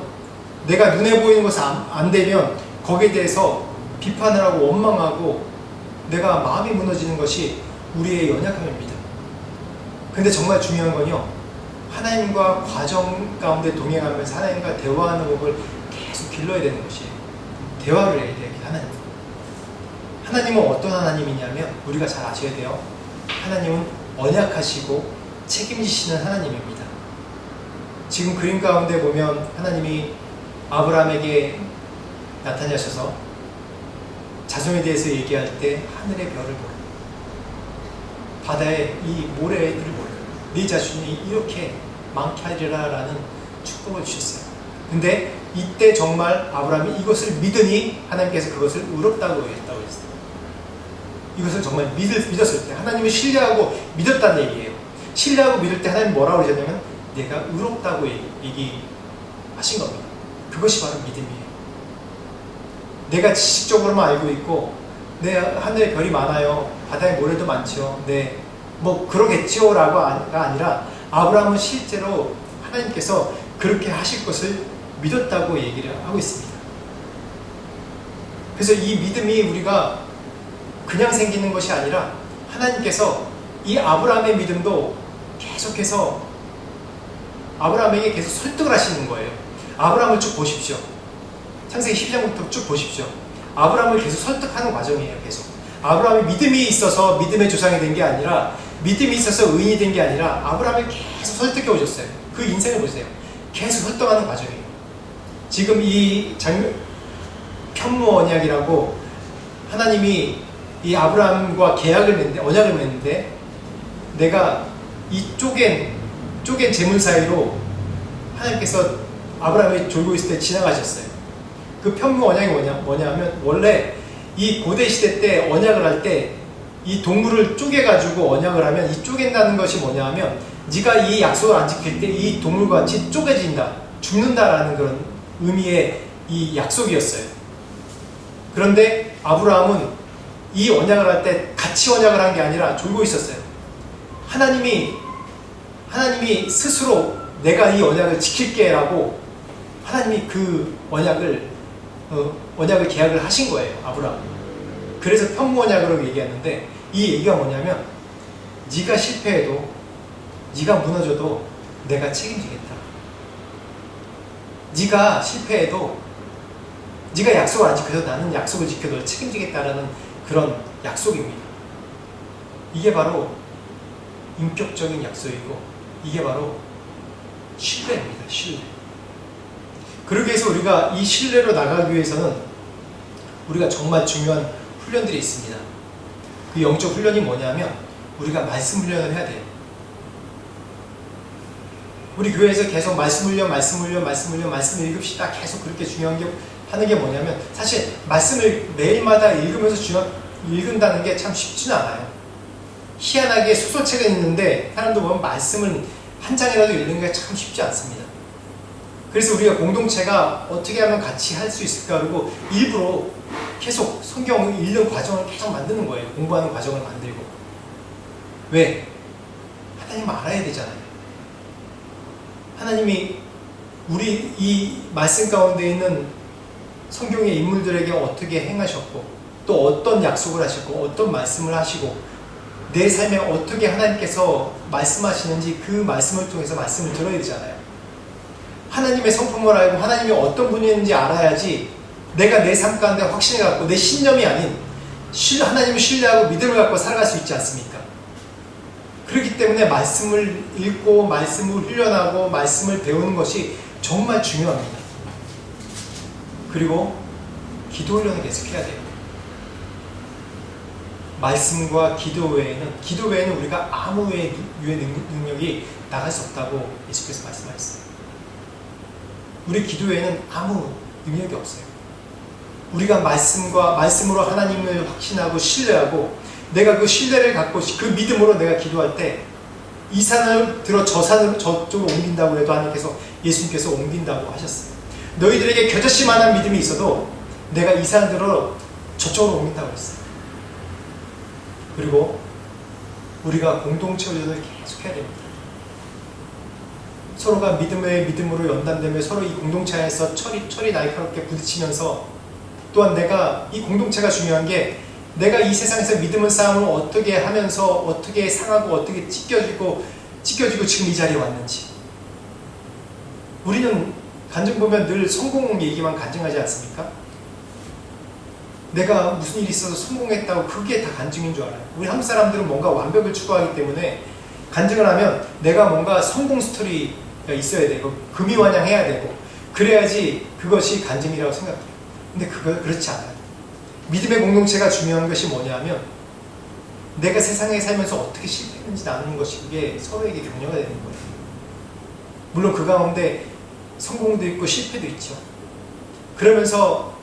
Speaker 1: 내가 눈에 보이는 것이 안 되면 거기에 대해서 비판을 하고 원망하고 내가 마음이 무너지는 것이 우리의 연약함입니다. 근데 정말 중요한 건요, 하나님과 과정 가운데 동행하면서 하나님과 대화하는 법을 계속 길러야 되는 것이에요. 대화를 해야 돼요, 하나님은 어떤 하나님이냐면, 우리가 잘 아셔야 돼요. 하나님은 언약하시고 책임지시는 하나님입니다. 지금 그림 가운데 보면 하나님이 아브라함에게 나타나셔서 자손에 대해서 얘기할 때 하늘의 별을 보라, 바다의 이 모래들을 보라, 네 자손이 이렇게 많게 하리라 라는 축복을 주셨어요. 근데 이때 정말 아브라함이 이것을 믿으니 하나님께서 그것을 의롭다고 했다고 했어요. 이것을 정말 믿었을 때, 하나님을 신뢰하고 믿었다는 얘기예요. 신뢰하고 믿을 때 하나님 뭐라고 하셨냐면 내가 의롭다고 얘기하신 겁니다. 그것이 바로 믿음이에요. 내가 지식적으로만 알고 있고 내 하늘에 별이 많아요, 바다에 모래도 많죠, 네, 뭐 그러겠지요라고가 아니라 아브라함은 실제로 하나님께서 그렇게 하실 것을 믿었다고 얘기를 하고 있습니다. 그래서 이 믿음이 우리가 그냥 생기는 것이 아니라 하나님께서 이 아브라함의 믿음도 계속해서 아브라함에게 계속 설득을 하시는 거예요. 아브라함을 쭉 보십시오. 창세기 12장부터 쭉 보십시오. 아브라함을 계속 설득하는 과정이에요. 계속 아브라함이 믿음이 있어서 믿음의 조상이 된 게 아니라, 믿음이 있어서 의인이 된 게 아니라 아브라함을 계속 설득해 오셨어요. 그 인생을 보세요. 계속 설득하는 과정이에요. 지금 이 편무 언약이라고 하나님이 이 아브라함과 언약을 맺는데, 내가 이 쪼갠 재물 사이로 하나님께서 아브라함이 졸고 있을 때 지나가셨어요. 그 편무 언약이 뭐냐면, 원래 이 고대 시대 때 언약을 할 때 이 동물을 쪼개가지고 언약을 하면, 이 쪼갠다는 것이 뭐냐면, 네가 이 약속을 안 지킬 때 이 동물과 같이 쪼개진다, 죽는다라는 그런 의미의 이 약속이었어요. 그런데 아브라함은 이 언약을 할 때 같이 언약을 한 게 아니라 졸고 있었어요. 하나님이 스스로 내가 이 언약을 지킬게 라고 하나님이 그 언약을 계약을 하신 거예요. 아브라함. 그래서 편무 언약으로 얘기하는데, 이 얘기가 뭐냐면, 네가 실패해도, 네가 무너져도 내가 책임지겠다. 네가 실패해도, 네가 약속을 안 지켜도 나는 약속을 지켜 너를 책임지겠다라는 그런 약속입니다. 이게 바로 인격적인 약속이고, 이게 바로 신뢰입니다. 신뢰. 그러기 위해서 우리가 이 신뢰로 나가기 위해서는 우리가 정말 중요한 훈련들이 있습니다. 그 영적 훈련이 뭐냐면, 우리가 말씀 훈련을 해야 돼요. 우리 교회에서 계속 말씀 읽읍시다. 계속 그렇게 중요한 게 하는 게 뭐냐면, 사실 말씀을 매일마다 읽으면서 읽는다는 게 참 쉽지는 않아요. 희한하게 소설책은 있는데 사람들 보면 말씀을 한 장이라도 읽는 게 참 쉽지 않습니다. 그래서 우리가 공동체가 어떻게 하면 같이 할 수 있을까, 그리고 일부러 계속 성경을 읽는 과정을 계속 만드는 거예요. 공부하는 과정을 만들고. 왜? 하나님 알아야 되잖아요. 하나님이 우리 이 말씀 가운데 있는 성경의 인물들에게 어떻게 행하셨고, 또 어떤 약속을 하셨고, 어떤 말씀을 하시고, 내 삶에 어떻게 하나님께서 말씀하시는지 그 말씀을 통해서 말씀을 들어야 되잖아요. 하나님의 성품을 알고 하나님이 어떤 분이었는지 알아야지 내가 내 삶 가운데 확신을 갖고, 내 신념이 아닌 하나님을 신뢰하고 믿음을 갖고 살아갈 수 있지 않습니까? 그렇기 때문에 말씀을 읽고 말씀을 훈련하고 말씀을 배우는 것이 정말 중요합니다. 그리고 기도 훈련을 계속해야 돼요. 말씀과 기도 외에는 우리가 아무 유의 능력이 나갈 수 없다고 예수께서 말씀하셨어요. 우리 기도에는 아무 능력이 없어요. 우리가 말씀으로 하나님을 확신하고 신뢰하고, 내가 그 신뢰를 갖고 그 믿음으로 내가 기도할 때, 이 산을 들어 저 산을 저쪽으로 옮긴다고 해도 하나님께서, 예수님께서 옮긴다고 하셨어요. 너희들에게 겨자씨만한 믿음이 있어도 내가 이 산을 들어 저쪽으로 옮긴다고 했어요. 그리고 우리가 공동체 훈련을 계속 해야 됩니다. 서로가 믿음으로 연단되며 서로 이 공동체 안에서 철이 날카롭게 부딪히면서, 또한 내가 이 공동체가 중요한 게, 내가 이 세상에서 믿음의 싸움을 어떻게 하면서 어떻게 상하고 어떻게 찢겨지고 지금 이 자리에 왔는지. 우리는 간증 보면 늘 성공 얘기만 간증하지 않습니까? 내가 무슨 일이 있어서 성공했다고 그게 다 간증인 줄 알아요. 우리 한국 사람들은 뭔가 완벽을 추구하기 때문에 간증을 하면 내가 뭔가 성공 스토리가 있어야 되고 금이환영해야 되고 그래야지 그것이 간증이라고 생각해요. 근데 그렇지 않아요. 믿음의 공동체가 중요한 것이 뭐냐면, 내가 세상에 살면서 어떻게 실패했는지 나누는 것이, 그게 서로에게 격려가 되는 거예요. 물론 그 가운데 성공도 있고 실패도 있죠. 그러면서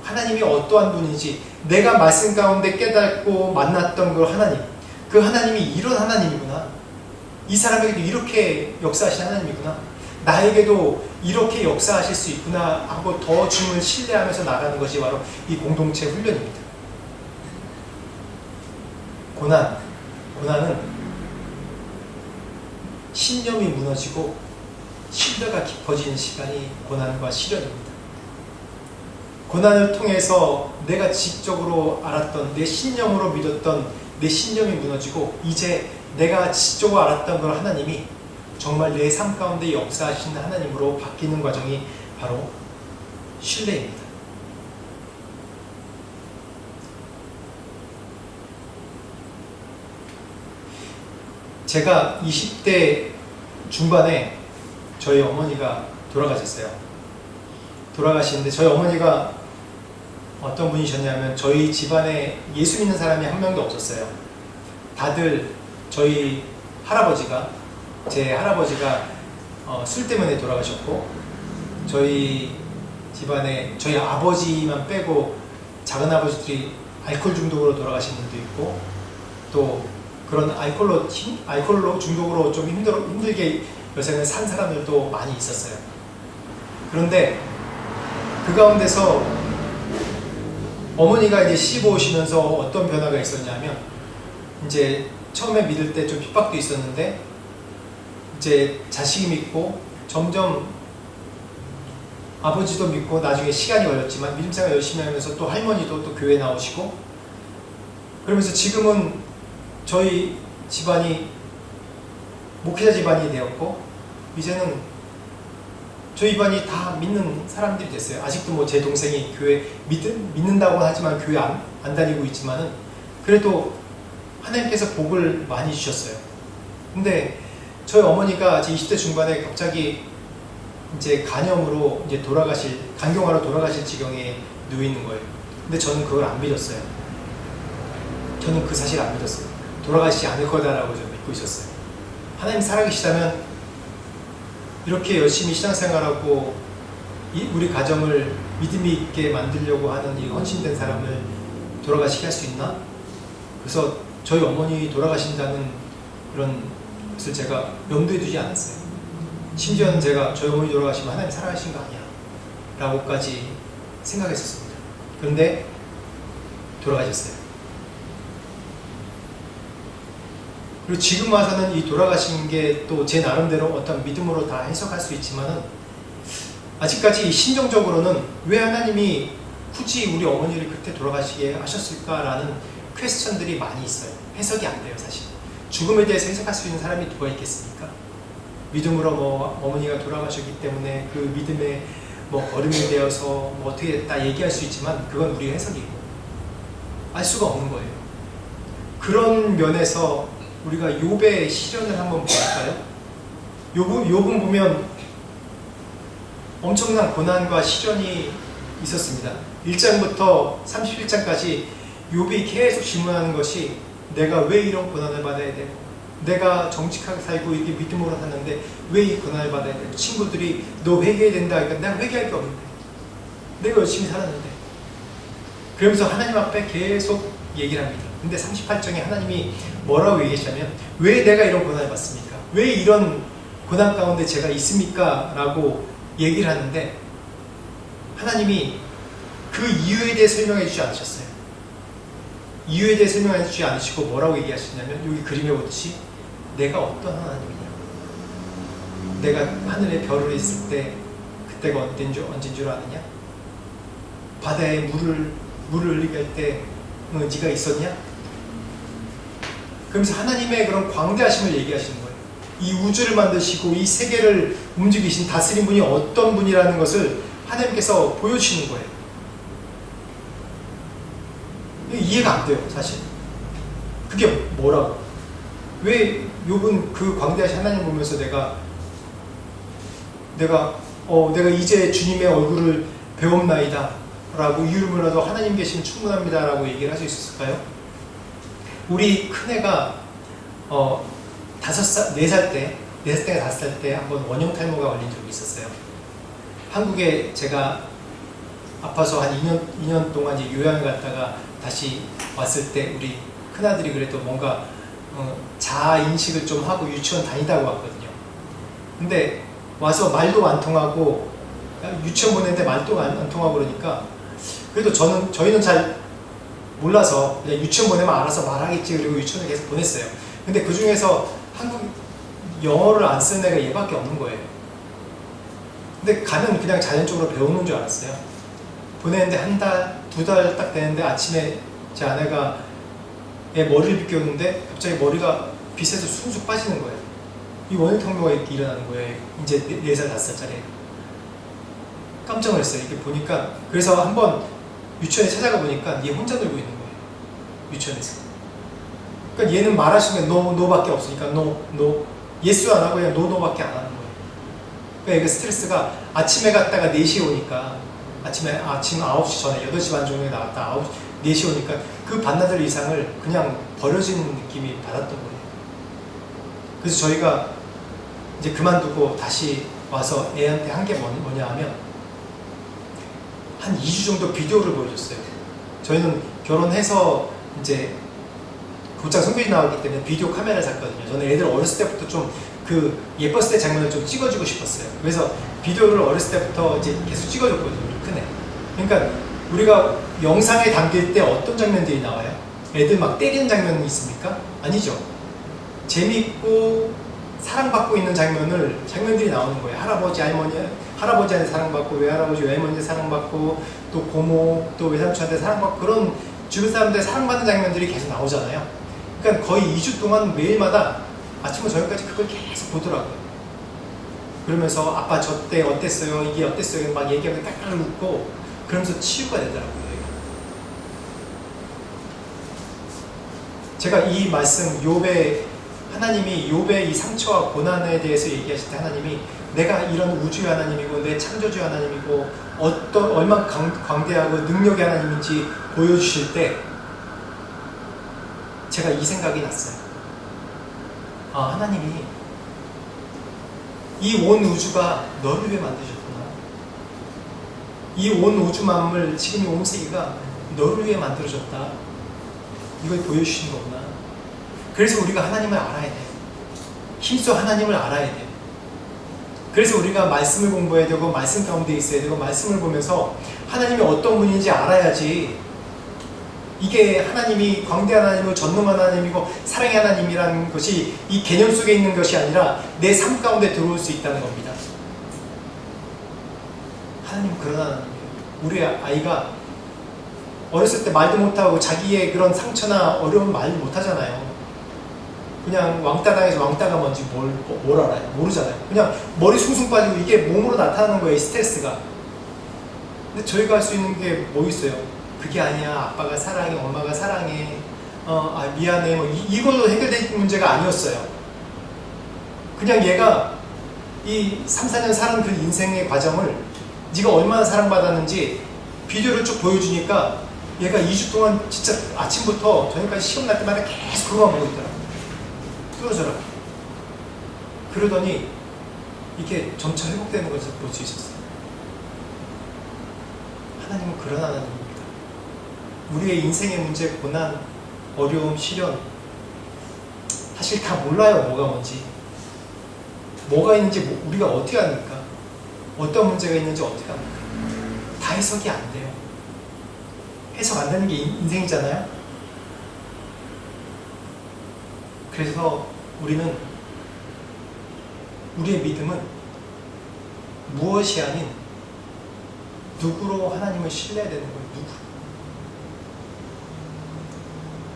Speaker 1: 하나님이 어떠한 분인지, 내가 말씀 가운데 깨닫고 만났던 그 하나님이 이런 하나님이구나, 이 사람에게도 이렇게 역사하신 하나님이구나, 나에게도 이렇게 역사하실 수 있구나 하고 더 주님을 신뢰하면서 나가는 것이 바로 이 공동체 훈련입니다. 고난, 고난은 신념이 무너지고 신뢰가 깊어지는 시간이 고난과 시련입니다. 고난을 통해서 내가 지적으로 알았던 내 신념으로 믿었던 내 신념이 무너지고 이제 내가 지적으로 알았던 걸 하나님이 정말 내 삶 가운데 역사하시는 하나님으로 바뀌는 과정이 바로 신뢰입니다. 제가 20대 중반에 저희 어머니가 돌아가셨어요. 돌아가시는데 저희 어머니가 어떤 분이셨냐면 저희 집안에 예수 믿는 사람이 한 명도 없었어요. 다들 저희 할아버지가 제 할아버지가 술 때문에 돌아가셨고 저희 집안에 저희 아버지만 빼고 작은 아버지들이 알코올 중독으로 돌아가신 분도 있고 또 그런 알코올로 중독으로 좀 힘들게 요새는 산 사람들도 많이 있었어요. 그런데 그 가운데서 어머니가 이제 시집 오시면서 어떤 변화가 있었냐면 이제 처음에 믿을 때 좀 핍박도 있었는데 이제 자식이 믿고 점점 아버지도 믿고 나중에 시간이 걸렸지만 믿음생활 열심히 하면서 또 할머니도 또 교회 나오시고 그러면서 지금은 저희 집안이 목회자 집안이 되었고 이제는 저희 집안이 다 믿는 사람들이 됐어요. 아직도 뭐 제 동생이 교회 믿는다고 하지만 교회 안 다니고 있지만은 그래도 하나님께서 복을 많이 주셨어요. 근데 저희 어머니가 제 20대 중반에 갑자기 이제 간염으로 이제 간경화로 돌아가실 지경에 누워 있는 거예요. 근데 저는 그걸 안 믿었어요. 저는 그 사실 안 믿었어요. 돌아가시지 않을 거다라고 좀 믿고 있었어요. 하나님 살아계시다면 이렇게 열심히 신앙생활하고 우리 가정을 믿음이 있게 만들려고 하는 이 헌신된 사람을 돌아가시게 할 수 있나? 그래서 저희 어머니 돌아가신다는 그런 것을 제가 염두에 두지 않았어요. 심지어는 제가 저희 어머니 돌아가시면 하나님 살아계신 거 아니야 라고까지 생각했었습니다. 그런데 돌아가셨어요. 그리고 지금 와서는 이 돌아가신 게 또 제 나름대로 어떤 믿음으로 다 해석할 수 있지만은 아직까지 심정적으로는 왜 하나님이 굳이 우리 어머니를 그때 돌아가시게 하셨을까라는 퀘스천들이 많이 있어요. 해석이 안 돼요, 사실. 죽음에 대해서 해석할 수 있는 사람이 누가 있겠습니까? 믿음으로 뭐 어머니가 돌아가셨기 때문에 그 믿음에 뭐 걸음이 되어서 뭐 어떻게 다 얘기할 수 있지만 그건 우리의 해석이고 알 수가 없는 거예요. 그런 면에서 우리가 욥의 시련을 한번 볼까요? 욥은 보면 엄청난 고난과 시련이 있었습니다. 1장부터 31장까지 욥이 계속 질문하는 것이 내가 왜 이런 고난을 받아야 되고 내가 정직하게 살고 이렇게 믿음으로 사는데 왜 이 고난을 받아야 되고 친구들이 너 회개해야 된다 하니까 내가 회개할 게 없는데 내가 열심히 살았는데 그러면서 하나님 앞에 계속 얘기를 합니다. 근데 38장에 하나님이 뭐라고 얘기하시냐면 왜 내가 이런 고난을 받습니까? 왜 이런 고난 가운데 제가 있습니까? 라고 얘기를 하는데 하나님이 그 이유에 대해 설명해 주지 않으셨어요. 이유에 대해 설명해 주지 않으시고 뭐라고 얘기하시냐면 여기 그림에 보듯이 내가 어떤 하나님이냐, 내가 하늘에 별을 있을 때 그때가 언제인 줄 아느냐, 바다에 물을 흘리게 할 때 네가 있었냐? 그러면서 하나님의 그런 광대하심을 얘기하시는 거예요. 이 우주를 만드시고 이 세계를 움직이신 다스린 분이 어떤 분이라는 것을 하나님께서 보여주시는 거예요. 이해가 안 돼요, 사실. 그게 뭐라고? 왜 욥은 그 광대하신 하나님 보면서 내가 이제 주님의 얼굴을 배웠나이다 라고 이유를 몰라도 하나님 계시면 충분합니다 라고 얘기를 할 수 있었을까요? 우리 큰애가 4살 때 5살 때 한번 원형 탈모가 걸린 적이 있었어요. 한국에 제가 아파서 한 2년 동안 이제 요양을 갔다가 다시 왔을 때 우리 큰아들이 그래도 뭔가 자아 인식을 좀 하고 유치원 다니다고 왔거든요. 근데 와서 말도 안 통하고 유치원 보냈는데 말도 안 통하고 그러니까 그래도 저희는 잘 몰라서 그냥 유치원 보내면 알아서 말하겠지 그리고 유치원을 계속 보냈어요. 근데 그 중에서 한국 영어를 안 쓰는 애가 얘밖에 없는 거예요. 근데 가면 그냥 자연적으로 배우는 줄 알았어요. 보내는데 한 달, 2달 딱 되는데 아침에 제 아내가 애 머리를 빗겼는데 갑자기 머리가 빗에서 쑥쑥 빠지는 거예요. 이 원형통로가 이렇게 일어나는 거예요. 이제 4살, 5살짜리. 깜짝 놀랐어요. 이렇게 보니까. 그래서 한번 유치원에 찾아가 보니까 얘 혼자 놀고 있는 거예요. 유치원에서. 그러니까 얘는 말할 수 있는 게 노밖에 없으니까 노. 예스 안 하고 그냥 노밖에 안 하는 거예요. 그러니까 얘가 스트레스가 아침에 갔다가 4시에 오니까 아침 9시 전에 8시 반 정도에 나갔다 4시에 오니까 그 반나절 이상을 그냥 버려지는 느낌이 받았던 거예요. 그래서 저희가 이제 그만두고 다시 와서 애한테 한 게 뭐냐 하면 한 2주 정도 비디오를 보여줬어요. 저희는 결혼해서 이제 곧장 성교지 나왔기 때문에 비디오 카메라를 샀거든요. 저는 애들 어렸을 때부터 좀 그 예뻤을 때 장면을 좀 찍어주고 싶었어요. 그래서 비디오를 어렸을 때부터 이제 계속 찍어줬거든요. 큰 애. 그러니까 우리가 영상에 담길 때 어떤 장면들이 나와요? 애들 막 때리는 장면이 있습니까? 아니죠. 재밌고 사랑받고 있는 장면들이 나오는 거예요. 할아버지한테 사랑받고, 외할아버지, 외할머니한테 사랑받고, 또 고모, 또 외삼촌한테 사랑받고, 그런 주변 사람들의 사랑받는 장면들이 계속 나오잖아요. 그러니까 거의 2주 동안 매일마다 아침부터 저녁까지 그걸 계속 보더라고요. 그러면서 아빠 저 때 어땠어요? 이게 어땠어요? 막 얘기하면 깔깔 웃고 그러면서 치유가 되더라고요. 제가 이 말씀 하나님이 욥의 이 상처와 고난에 대해서 얘기하실 때 하나님이 내가 이런 우주의 하나님이고 내 창조주의 하나님이고 얼마나 광대하고 능력의 하나님인지 보여주실 때 제가 이 생각이 났어요. 아, 하나님이 이 온 우주가 너를 위해 만드셨구나. 이 온 우주 만물, 지금 이 온 세계가 너를 위해 만들어졌다. 이걸 보여주신 거구나. 그래서 우리가 하나님을 알아야 돼. 힘써 하나님을 알아야 돼. 그래서 우리가 말씀을 공부해야 되고 말씀 가운데 있어야 되고 말씀을 보면서 하나님이 어떤 분인지 알아야지. 이게 하나님이 광대한 하나님이고 전능한 하나님이고 사랑의 하나님이라는 것이 이 개념 속에 있는 것이 아니라 내 삶 가운데 들어올 수 있다는 겁니다. 하나님은 그런 하나님이에요. 우리 아이가 어렸을 때 말도 못하고 자기의 그런 상처나 어려운 말도 못하잖아요. 그냥 왕따당해서 왕따가 뭔지 뭘 알아요? 모르잖아요. 그냥 머리 숭숭 빠지고 이게 몸으로 나타나는 거예요, 스트레스가. 근데 저희가 할 수 있는 게 뭐 있어요? 그게 아니야. 아빠가 사랑해. 엄마가 사랑해. 미안해. 뭐 이걸로 해결될 문제가 아니었어요. 그냥 얘가 이 3, 4년 사는 그 인생의 과정을 네가 얼마나 사랑받았는지 비디오를 쭉 보여주니까 얘가 2주 동안 진짜 아침부터 저녁까지 시험 날 때마다 계속 그거만 보고 있더라고. 뚫어져라. 그러더니 이게 점차 회복되는 것을 볼 수 있었어요. 하나님은 그런 하나님입니다. 우리의 인생의 문제, 고난, 어려움, 시련 사실 다 몰라요. 뭐가 뭔지. 뭐가 있는지 우리가 어떻게 합니까? 어떤 문제가 있는지 어떻게 합니까? 다 해석이 안 돼요. 해석 안 되는 게 인생이잖아요. 그래서 우리의 믿음은 무엇이 아닌 누구로 하나님을 신뢰해야 되는 거예요. 누구?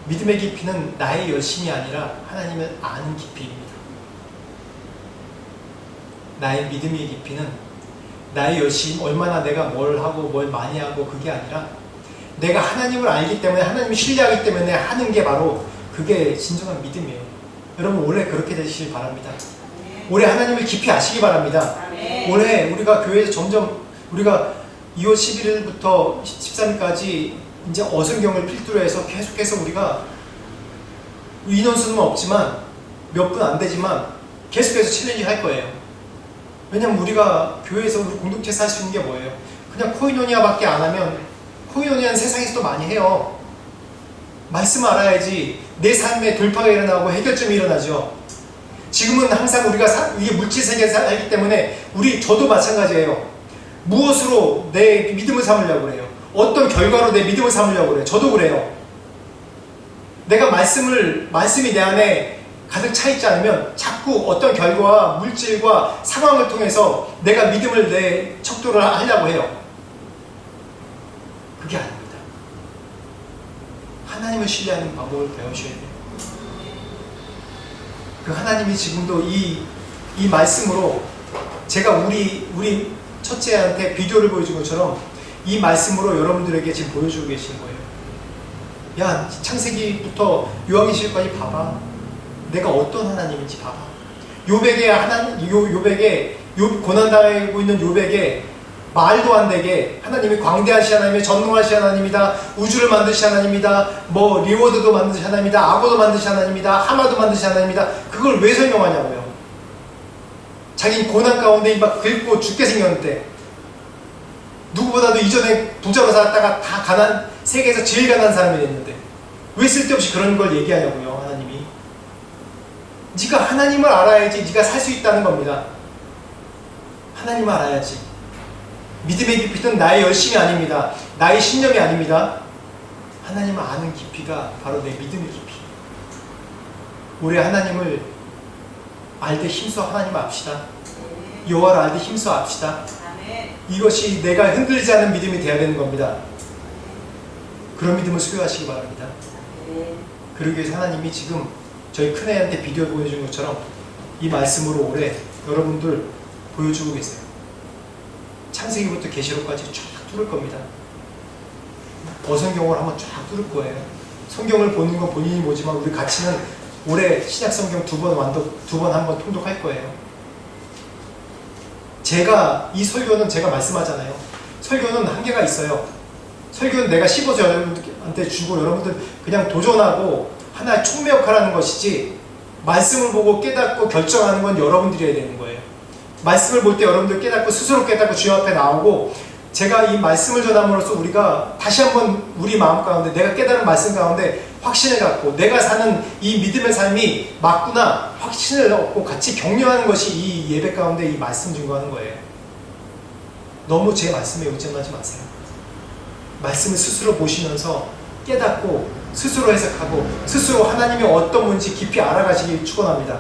Speaker 1: 믿음의 깊이는 나의 열심이 아니라 하나님을 아는 깊이입니다. 나의 믿음의 깊이는 나의 열심, 얼마나 내가 뭘 하고 뭘 많이 하고 그게 아니라 내가 하나님을 알기 때문에 하나님을 신뢰하기 때문에 하는 게 바로 그게 진정한 믿음이에요. 여러분 올해 그렇게 되시길 바랍니다. 올해 하나님을 깊이 아시기 바랍니다. 올해 우리가 교회에서 점점 우리가 2월 11일부터 13일까지 이제 어순경을 필두로 해서 계속해서 우리가 인원수는 없지만 몇 분 안 되지만 계속해서 챌린지 할 거예요. 왜냐면 우리가 교회에서 우리 공동체에서 할 수 있는 게 뭐예요? 그냥 코이노니아밖에 안 하면 코이노니아는 세상에서도 많이 해요. 말씀 알아야지 내 삶에 돌파가 일어나고 해결점이 일어나죠. 지금은 항상 우리가 이게 물질 세계에서 살기 때문에 저도 마찬가지예요. 무엇으로 내 믿음을 삼으려고 그래요? 어떤 결과로 내 믿음을 삼으려고 그래요? 저도 그래요. 내가 말씀이 내 안에 가득 차 있지 않으면 자꾸 어떤 결과와 물질과 상황을 통해서 내가 믿음을 내 척도를 하려고 해요. 그게 아닙니다. 하나님을 신뢰하는 방법을 배우셔야 돼요. 그 하나님이 지금도 이 말씀으로 제가 우리 첫째한테 비디오를 보여준 것처럼 이 말씀으로 여러분들에게 지금 보여주고 계신 거예요. 야, 창세기부터 요한계시록까지 봐봐. 내가 어떤 하나님인지 봐봐. 요백에 고난당하고 있는 요백에 말도 안 되게 하나님이 광대하신 하나님이 전능하신 하나님이다. 우주를 만드신 하나님이다. 뭐 리워드도 만드신 하나님이다. 악어도 만드신 하나님이다. 하마도 만드신 하나님이다. 그걸 왜 설명하냐고요. 자기는 고난 가운데 막 긁고 죽게 생겼는데 누구보다도 이전에 부자로 살았다가 다 세계에서 제일 가난한 사람이 됐는데 왜 쓸데없이 그런 걸 얘기하냐고요. 하나님이. 네가 하나님을 알아야지 네가 살 수 있다는 겁니다. 하나님을 알아야지. 믿음의 깊이는 나의 열심이 아닙니다. 나의 신념이 아닙니다. 하나님을 아는 깊이가 바로 내 믿음의 깊이. 올해 하나님을 알되 힘써 하나님을 압시다. 여호와를 알되 힘써 압시다. 이것이 내가 흔들리지 않는 믿음이 되어야 되는 겁니다. 그런 믿음을 소유하시기 바랍니다. 그러기 위해서 하나님이 지금 저희 큰애한테 비디오 보여준 것처럼 이 말씀으로 올해 여러분들 보여주고 계세요. 창세기부터 계시록까지 쫙 뚫을 겁니다. 어성경을 한번 쫙 뚫을 거예요. 성경을 보는 건 본인이 보지만 우리 같이는 올해 신약성경 두 번 한번 통독할 거예요. 이 설교는 제가 말씀하잖아요. 설교는 한계가 있어요. 설교는 내가 씹어서 여러분들한테 주고 여러분들 그냥 도전하고 하나의 촉매 역할을 하는 것이지 말씀을 보고 깨닫고 결정하는 건 여러분들이 해야 되는 거예요. 말씀을 볼 때 여러분들 깨닫고 스스로 깨닫고 주여 앞에 나오고 제가 이 말씀을 전함으로써 우리가 다시 한번 우리 마음 가운데 내가 깨달은 말씀 가운데 확신을 갖고 내가 사는 이 믿음의 삶이 맞구나 확신을 얻고 같이 격려하는 것이 이 예배 가운데 이 말씀 증거하는 거예요. 너무 제 말씀에 의존하지 마세요. 말씀을 스스로 보시면서 깨닫고 스스로 해석하고 스스로 하나님이 어떤 분인지 깊이 알아가시길 축원합니다.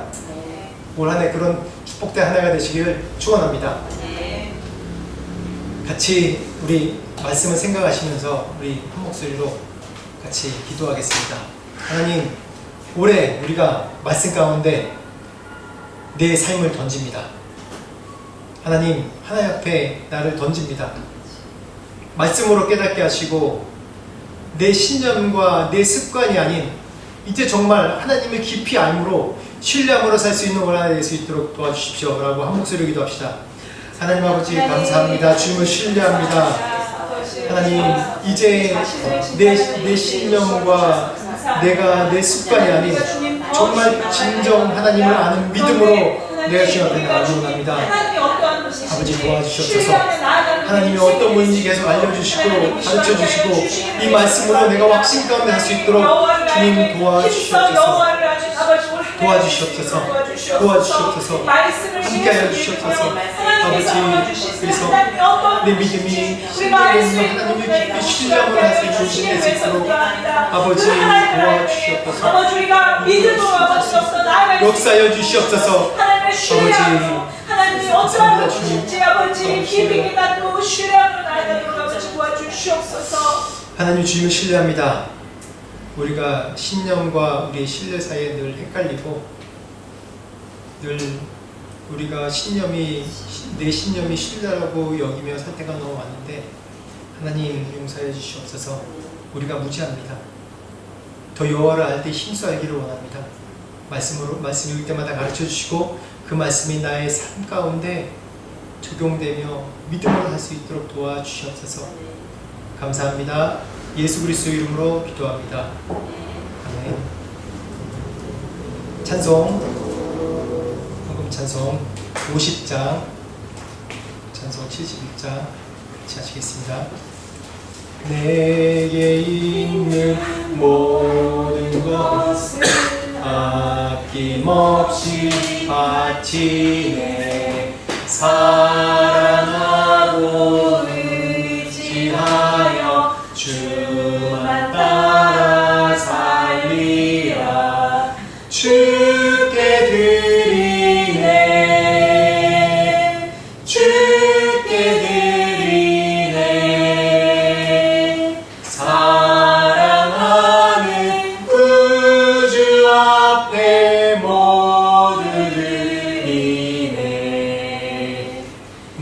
Speaker 1: 올 한 해 그런 축복된 한 해가 되시기를 축원합니다. 같이 우리 말씀을 생각하시면서 우리 한 목소리로 같이 기도하겠습니다. 하나님, 올해 우리가 말씀 가운데 내 삶을 던집니다. 하나님, 하나님 앞에 나를 던집니다. 말씀으로 깨닫게 하시고 내 신념과 내 습관이 아닌 이제 정말 하나님을 깊이 알므로 신뢰함으로 살 수 있는 올 한 해 될 수 있도록 도와주십시오 라고 한 목소리로 기도합시다. 하나님 아버지 감사합니다. 주님을 신뢰합니다. 하나님, 이제 내 신념과 내 습관이 아닌 정말 진정 하나님을 아는 믿음으로 내가 주님 앞에 나아가고 합니다. 아버지 도와주시옵소서. 하나님이 어떤 분인지 계속 알려주시고 가르쳐주시고 이 말씀으로 내가 확신 가운데 할 수 있도록 주님 도와주시옵소서. 함께하여 주시옵소서. 아버지, 그래서 내 믿음이 하나님을 깊이 신뢰함으로 할 수 있는 신뢰 수 있도록 아버지 도와주시옵소서. 역사하여 주시옵소서.
Speaker 3: 하나님이 어떠한 분이신지 아버지 깊이 깨닫고 신뢰함으로 나아가도록 아버지 도와주시옵소서.
Speaker 1: 하나님 주님을 신뢰합니다. 우리가 신념과 우리의 신뢰 사이에 늘 헷갈리고 늘 우리가 내 신념이 신뢰라고 여기며 살 때가 너무 많은데 하나님 용서해 주시옵소서. 우리가 무지합니다. 더 여호와를 알 때 힘써 알기를 원합니다. 말씀 읽을 때마다 가르쳐 주시고 그 말씀이 나의 삶 가운데 적용되며 믿음으로 할 수 있도록 도와주시옵소서. 감사합니다. 예수 그리스도 이름으로 기도합니다. 아멘. 찬송, 헌금 찬송 50장, 찬송 71장 같이 하시겠습니다. 내게 있는 모든 것을 아낌없이 바치네. 사랑하고 의지하여 주만 따라 살리라. 주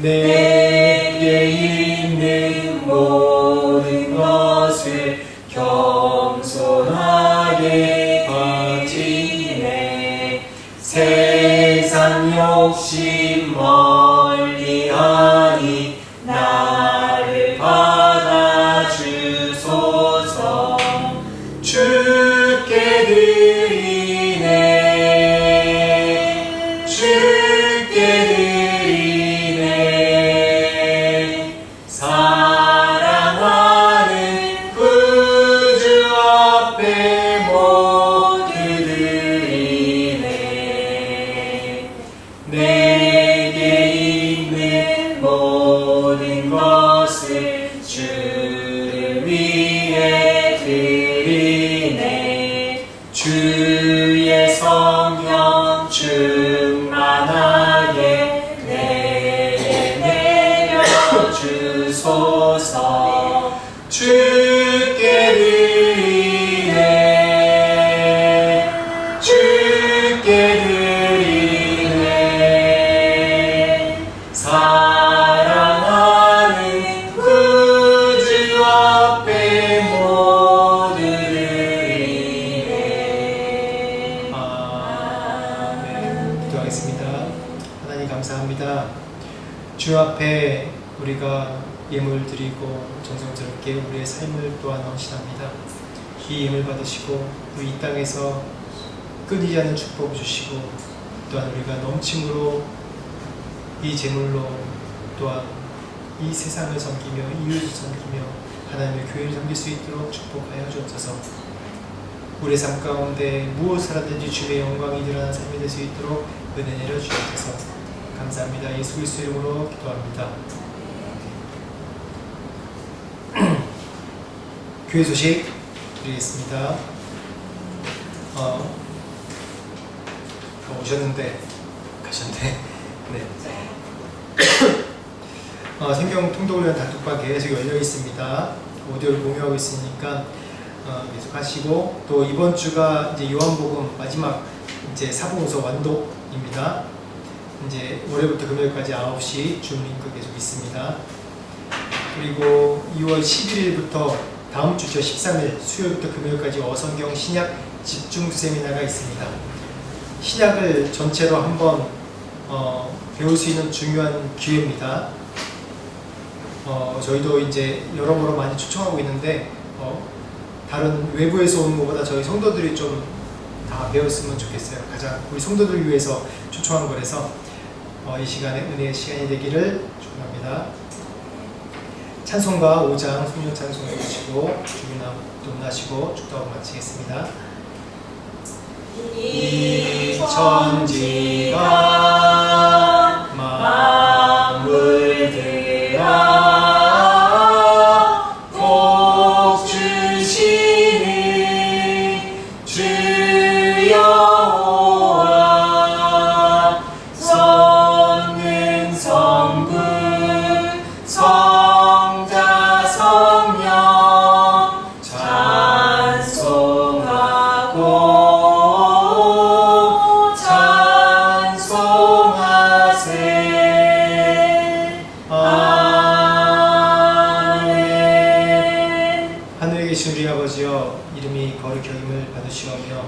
Speaker 1: 내게 있는 모든 것을 겸손하게 바치네. 세상 욕심 멀리하니 나를 받아주소서. 주께 드리네. 주께 드리네. 사랑하는 구주 앞에 모두 드리네. 내게 있는 모든 것을 주를 위해 드리네. 주의 성령 충만하게 내게 내려주소서. 주께 드리네. 주께 드리네. 사랑하는 구주 앞에 모두 드리네. 아멘. 기도하겠습니다. 하나님 감사합니다. 주 앞에 우리가 예물 드리고 정성스럽게 우리의 삶을 또한 헌신합니다. 이 예물 받으시고 또 이 땅에서 끊이지 않는 축복을 주시고 또한 우리가 넘침으로 이 제물로 또한 이 세상을 섬기며 이웃을 섬기며 하나님의 교회를 섬길 수 있도록 축복하여 주옵소서. 우리의 삶 가운데 무엇을 하든지 주의 영광이 드러나는 삶이 될 수 있도록 은혜 내려 주옵소서. 감사합니다. 예수 그리스도 이름으로 기도합니다. 교회 소식 드리겠습니다. 오셨는데 가셨네. 네. 생경 통독을 위한 단톡방 계속 열려 있습니다. 오디오를 공유하고 있으니까 계속 하시고, 또 이번 주가 이제 요한복음 마지막 이제 사복음서 완독입니다. 이제 월요일부터 금요일까지 9시 줌 링크 계속 있습니다. 그리고 2월 11일부터 다음 주 저 13일 수요일부터 금요일까지 어성경 신약 집중 세미나가 있습니다. 신약을 전체로 한번 배울 수 있는 중요한 기회입니다. 저희도 이제 여러모로 많이 초청하고 있는데 다른 외부에서 오는 것보다 저희 성도들이 좀 다 배웠으면 좋겠어요. 가장 우리 성도들 위해서 초청한 거라서 이 시간에 은혜의 시간이 되기를 축원합니다. 찬송가 5장 성령 찬송 해주시고 주기도 하시고 축도하고 마치겠습니다. 이 천지가 만물들아 복 주시는 주여와 성는 성부 성자 성령 찬송하고 찬송하세. 아멘. 하늘에 계신 우리 아버지여, 이름이 거룩히 여김을 받으시오며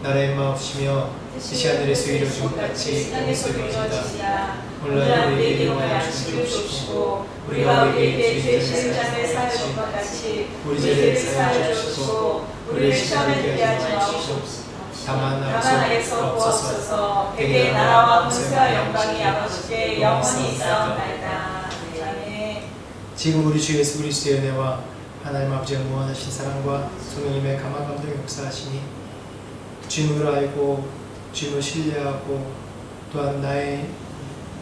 Speaker 1: 나라의 마옵시며 뜻이 하늘에서 이루어진 것 같이 땅에서 이루어진다. 오늘날 우리에게 일용할 양식을 주옵시고 우리가 우리에게 죄 지은 자를 사하여 준 것 같이 우리 죄를 사하여 주옵시고 우리를 시험에 들게 하지 마옵소서. 다만 나에서 구하소서. 백의 나라와 권세와 영광이 아버지께 영원히 있사옵나이다. 아멘. 지금 우리 주 예수 그리스도의 은혜와 하나님 아버지의 무한하신 사랑과 성령님의 감화 감동 역사하시니 주님을 알고 주님을 신뢰하고 또한 나의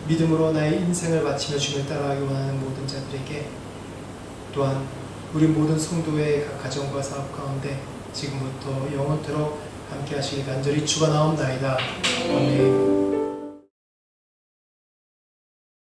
Speaker 1: 믿음으로 나의 인생을 바치며 주님을 따라가기 원하는 모든 자들에게, 또한 우리 모든 성도의 각 가정과 사업 가운데 지금부터 영원토록 함께 하시길 간절히 축원하옵나이다. 아멘.